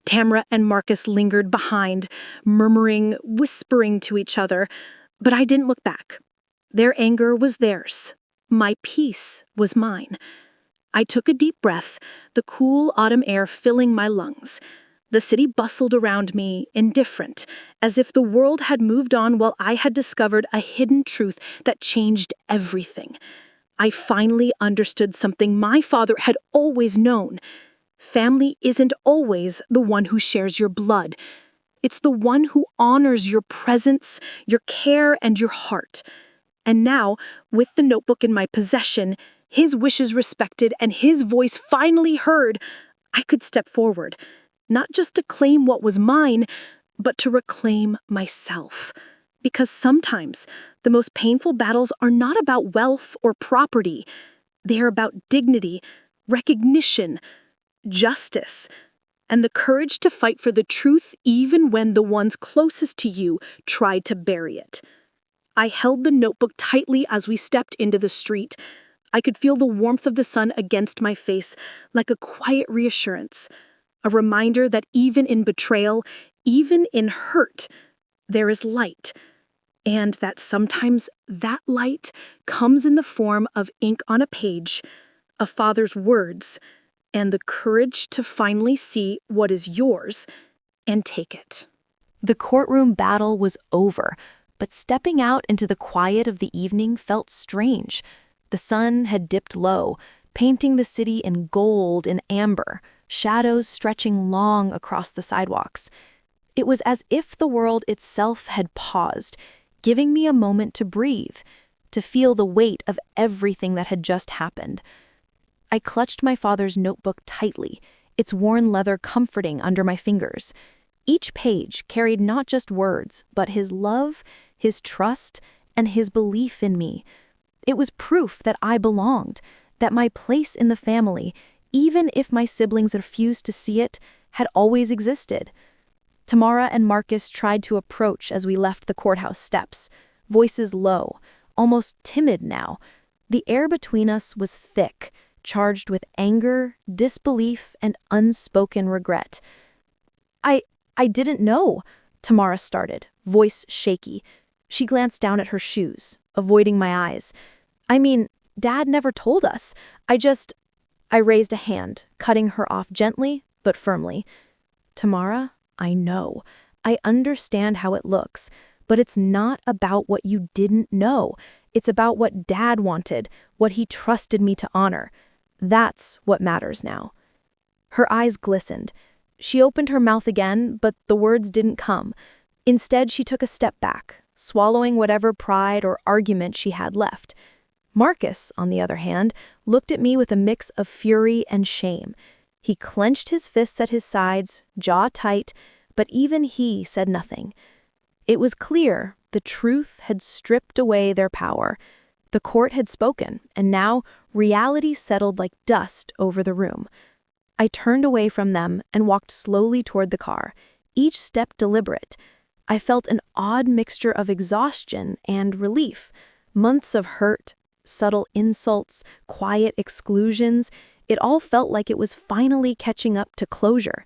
Tamra and Marcus lingered behind, murmuring, whispering to each other, but I didn't look back. Their anger was theirs. My peace was mine. I took a deep breath, the cool autumn air filling my lungs. The city bustled around me, indifferent, as if the world had moved on while I had discovered a hidden truth that changed everything. I finally understood something my father had always known. Family isn't always the one who shares your blood. It's the one who honors your presence, your care, and your heart. And now, with the notebook in my possession, his wishes respected and his voice finally heard, I could step forward, not just to claim what was mine, but to reclaim myself. Because sometimes the most painful battles are not about wealth or property. They are about dignity, recognition, justice, and the courage to fight for the truth even when the ones closest to you tried to bury it. I held the notebook tightly as we stepped into the street. I could feel the warmth of the sun against my face, like a quiet reassurance, a reminder that even in betrayal, even in hurt, there is light, and that sometimes that light comes in the form of ink on a page, a father's words, and the courage to finally see what is yours and take it. The courtroom battle was over, but stepping out into the quiet of the evening felt strange. The sun had dipped low, painting the city in gold and amber, shadows stretching long across the sidewalks. It was as if the world itself had paused, giving me a moment to breathe, to feel the weight of everything that had just happened. I clutched my father's notebook tightly, its worn leather comforting under my fingers. Each page carried not just words, but his love, his trust, and his belief in me. It was proof that I belonged, that my place in the family, even if my siblings refused to see it, had always existed. Tamara and Marcus tried to approach as we left the courthouse steps, voices low, almost timid now. The air between us was thick, charged with anger, disbelief, and unspoken regret. I didn't know, Tamara started, voice shaky. She glanced down at her shoes, avoiding my eyes. I mean, Dad never told us. I raised a hand, cutting her off gently but firmly. Tamara, I know. I understand how it looks, but it's not about what you didn't know. It's about what Dad wanted, what he trusted me to honor. That's what matters now. Her eyes glistened. She opened her mouth again, but the words didn't come. Instead, she took a step back, swallowing whatever pride or argument she had left. Marcus, on the other hand, looked at me with a mix of fury and shame. He clenched his fists at his sides, jaw tight, but even he said nothing. It was clear the truth had stripped away their power. The court had spoken, and now reality settled like dust over the room. I turned away from them and walked slowly toward the car, each step deliberate. I felt an odd mixture of exhaustion and relief. Months of hurt, subtle insults, quiet exclusions, it all felt like it was finally catching up to closure.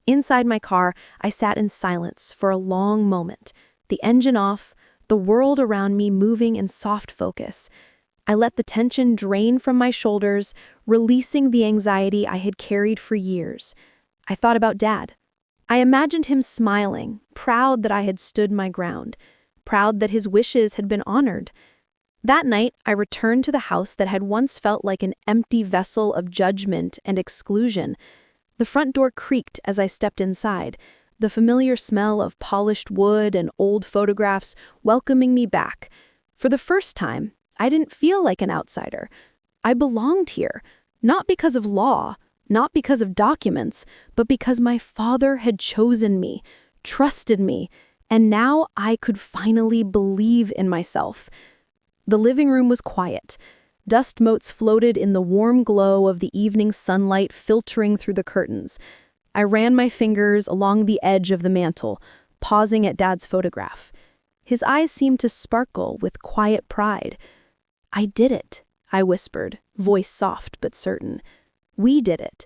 Inside my car, I sat in silence for a long moment, the engine off, the world around me moving in soft focus. I let the tension drain from my shoulders, releasing the anxiety I had carried for years. I thought about Dad. I imagined him smiling, proud that I had stood my ground, proud that his wishes had been honored. That night, I returned to the house that had once felt like an empty vessel of judgment and exclusion. The front door creaked as I stepped inside, the familiar smell of polished wood and old photographs welcoming me back. For the first time, I didn't feel like an outsider. I belonged here, not because of law, not because of documents, but because my father had chosen me, trusted me, and now I could finally believe in myself. The living room was quiet. Dust motes floated in the warm glow of the evening sunlight filtering through the curtains. I ran my fingers along the edge of the mantel, pausing at Dad's photograph. His eyes seemed to sparkle with quiet pride. I did it, I whispered, voice soft but certain. We did it.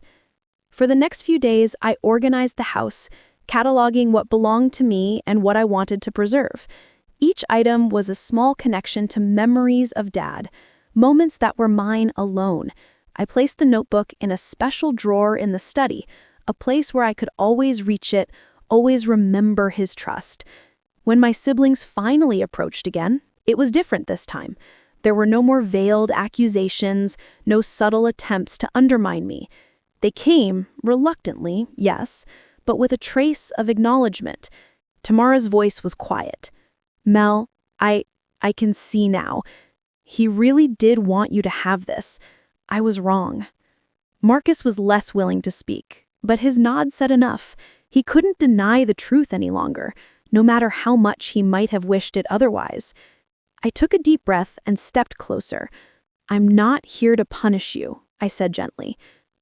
For the next few days, I organized the house, cataloging what belonged to me and what I wanted to preserve. Each item was a small connection to memories of Dad, moments that were mine alone. I placed the notebook in a special drawer in the study, a place where I could always reach it, always remember his trust. When my siblings finally approached again, it was different this time. There were no more veiled accusations, no subtle attempts to undermine me. They came, reluctantly, yes, but with a trace of acknowledgement. Tamara's voice was quiet. Mel, I can see now. He really did want you to have this. I was wrong. Marcus was less willing to speak, but his nod said enough. He couldn't deny the truth any longer. no matter how much he might have wished it otherwise. I took a deep breath and stepped closer. "I'm not here to punish you," I said gently.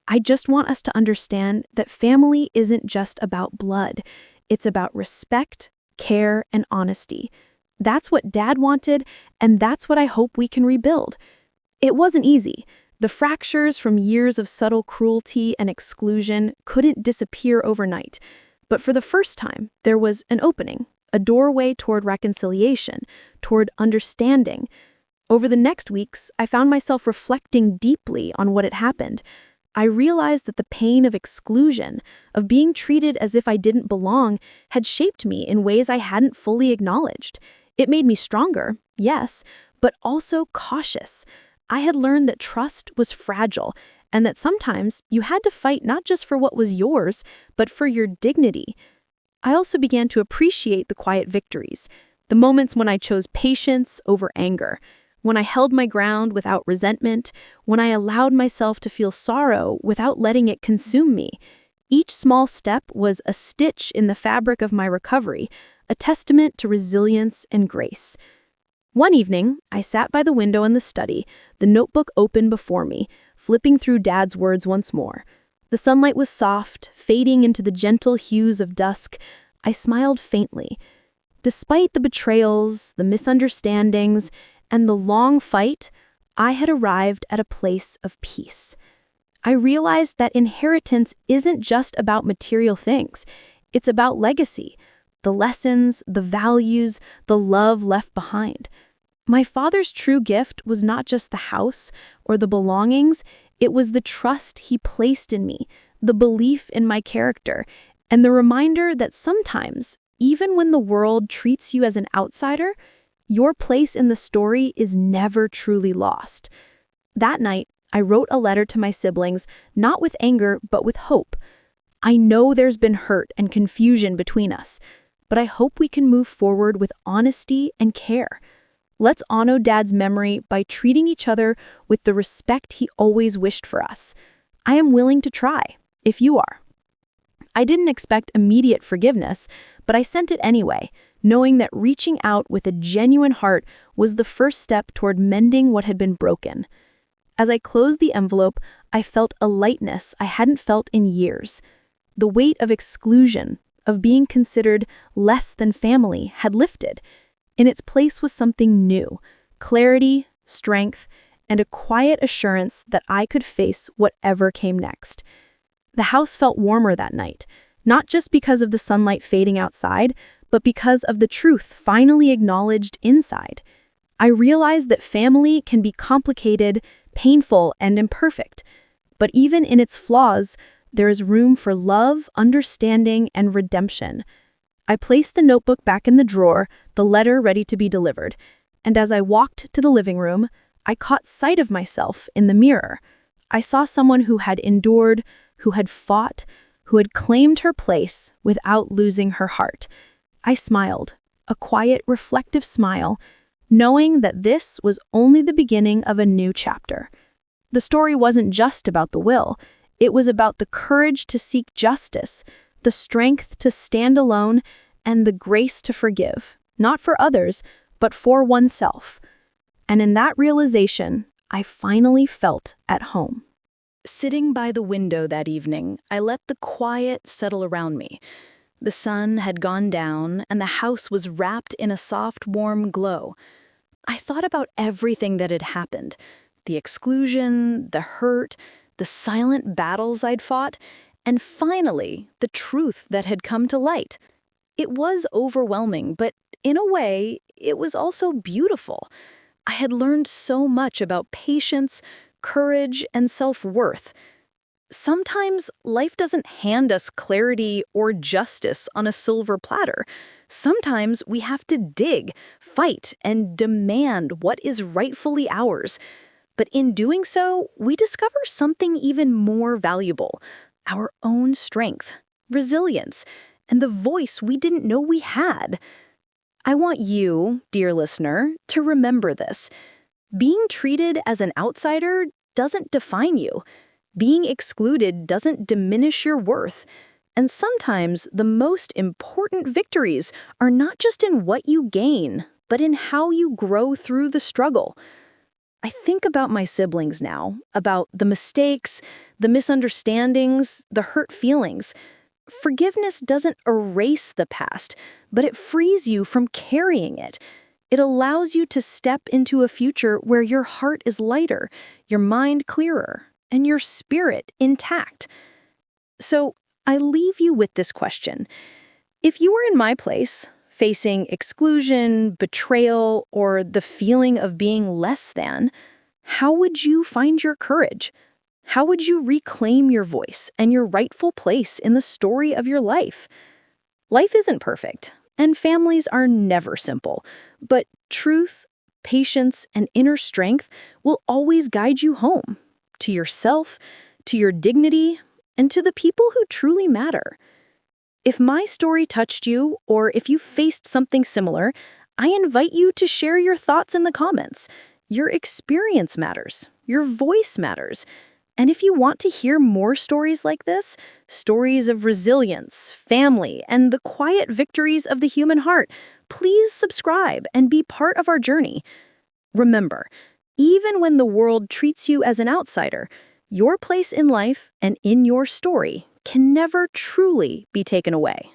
"I just want us to understand that family isn't just about blood. It's about respect, care, and honesty. That's what Dad wanted, and that's what I hope we can rebuild." It wasn't easy. The fractures from years of subtle cruelty and exclusion couldn't disappear overnight. But for the first time, there was an opening, a doorway toward reconciliation, toward understanding. Over the next weeks, I found myself reflecting deeply on what had happened. I realized that the pain of exclusion, of being treated as if I didn't belong, had shaped me in ways I hadn't fully acknowledged. It made me stronger, yes, but also cautious. I had learned that trust was fragile, and that sometimes you had to fight not just for what was yours, but for your dignity. I also began to appreciate the quiet victories, the moments when I chose patience over anger, when I held my ground without resentment, when I allowed myself to feel sorrow without letting it consume me. Each small step was a stitch in the fabric of my recovery, a testament to resilience and grace. One evening, I sat by the window in the study, the notebook open before me, flipping through Dad's words once more. The sunlight was soft, fading into the gentle hues of dusk. I smiled faintly. Despite the betrayals, the misunderstandings, and the long fight, I had arrived at a place of peace. I realized that inheritance isn't just about material things. It's about legacy, the lessons, the values, the love left behind. My father's true gift was not just the house or the belongings, it was the trust he placed in me, the belief in my character, and the reminder that sometimes, even when the world treats you as an outsider, your place in the story is never truly lost. That night, I wrote a letter to my siblings, not with anger, but with hope. I know there's been hurt and confusion between us, but I hope we can move forward with honesty and care. Let's honor Dad's memory by treating each other with the respect he always wished for us. I am willing to try, if you are. I didn't expect immediate forgiveness, but I sent it anyway, knowing that reaching out with a genuine heart was the first step toward mending what had been broken. As I closed the envelope, I felt a lightness I hadn't felt in years. The weight of exclusion, of being considered less than family, had lifted. In its place was something new, clarity, strength, and a quiet assurance that I could face whatever came next. The house felt warmer that night, not just because of the sunlight fading outside, but because of the truth finally acknowledged inside. I realized that family can be complicated, painful, and imperfect, but even in its flaws, there is room for love, understanding, and redemption. I placed the notebook back in the drawer, the letter ready to be delivered, and as I walked to the living room, I caught sight of myself in the mirror. I saw someone who had endured, who had fought, who had claimed her place without losing her heart. I smiled, a quiet, reflective smile, knowing that this was only the beginning of a new chapter. The story wasn't just about the will, it was about the courage to seek justice, the strength to stand alone, and the grace to forgive, not for others, but for oneself. And in that realization, I finally felt at home. Sitting by the window that evening, I let the quiet settle around me. The sun had gone down, and the house was wrapped in a soft, warm glow. I thought about everything that had happened, the exclusion, the hurt, the silent battles I'd fought, and finally, the truth that had come to light. It was overwhelming, but in a way, it was also beautiful. I had learned so much about patience, courage, and self-worth. Sometimes life doesn't hand us clarity or justice on a silver platter. Sometimes we have to dig, fight, and demand what is rightfully ours. But in doing so, we discover something even more valuable: our own strength, resilience, and the voice we didn't know we had. I want you, dear listener, to remember this. Being treated as an outsider doesn't define you. Being excluded doesn't diminish your worth. And sometimes the most important victories are not just in what you gain, but in how you grow through the struggle. I think about my siblings now, about the mistakes, the misunderstandings, the hurt feelings. Forgiveness doesn't erase the past, but it frees you from carrying it. It allows you to step into a future where your heart is lighter, your mind clearer, and your spirit intact. So, I leave you with this question. If you were in my place, facing exclusion, betrayal, or the feeling of being less than, how would you find your courage? How would you reclaim your voice and your rightful place in the story of your life? Life isn't perfect, and families are never simple, but truth, patience, and inner strength will always guide you home, to yourself, to your dignity, and to the people who truly matter. If my story touched you, or if you faced something similar, I invite you to share your thoughts in the comments. Your experience matters. Your voice matters. And if you want to hear more stories like this, stories of resilience, family, and the quiet victories of the human heart, please subscribe and be part of our journey. Remember, even when the world treats you as an outsider, your place in life and in your story can never truly be taken away.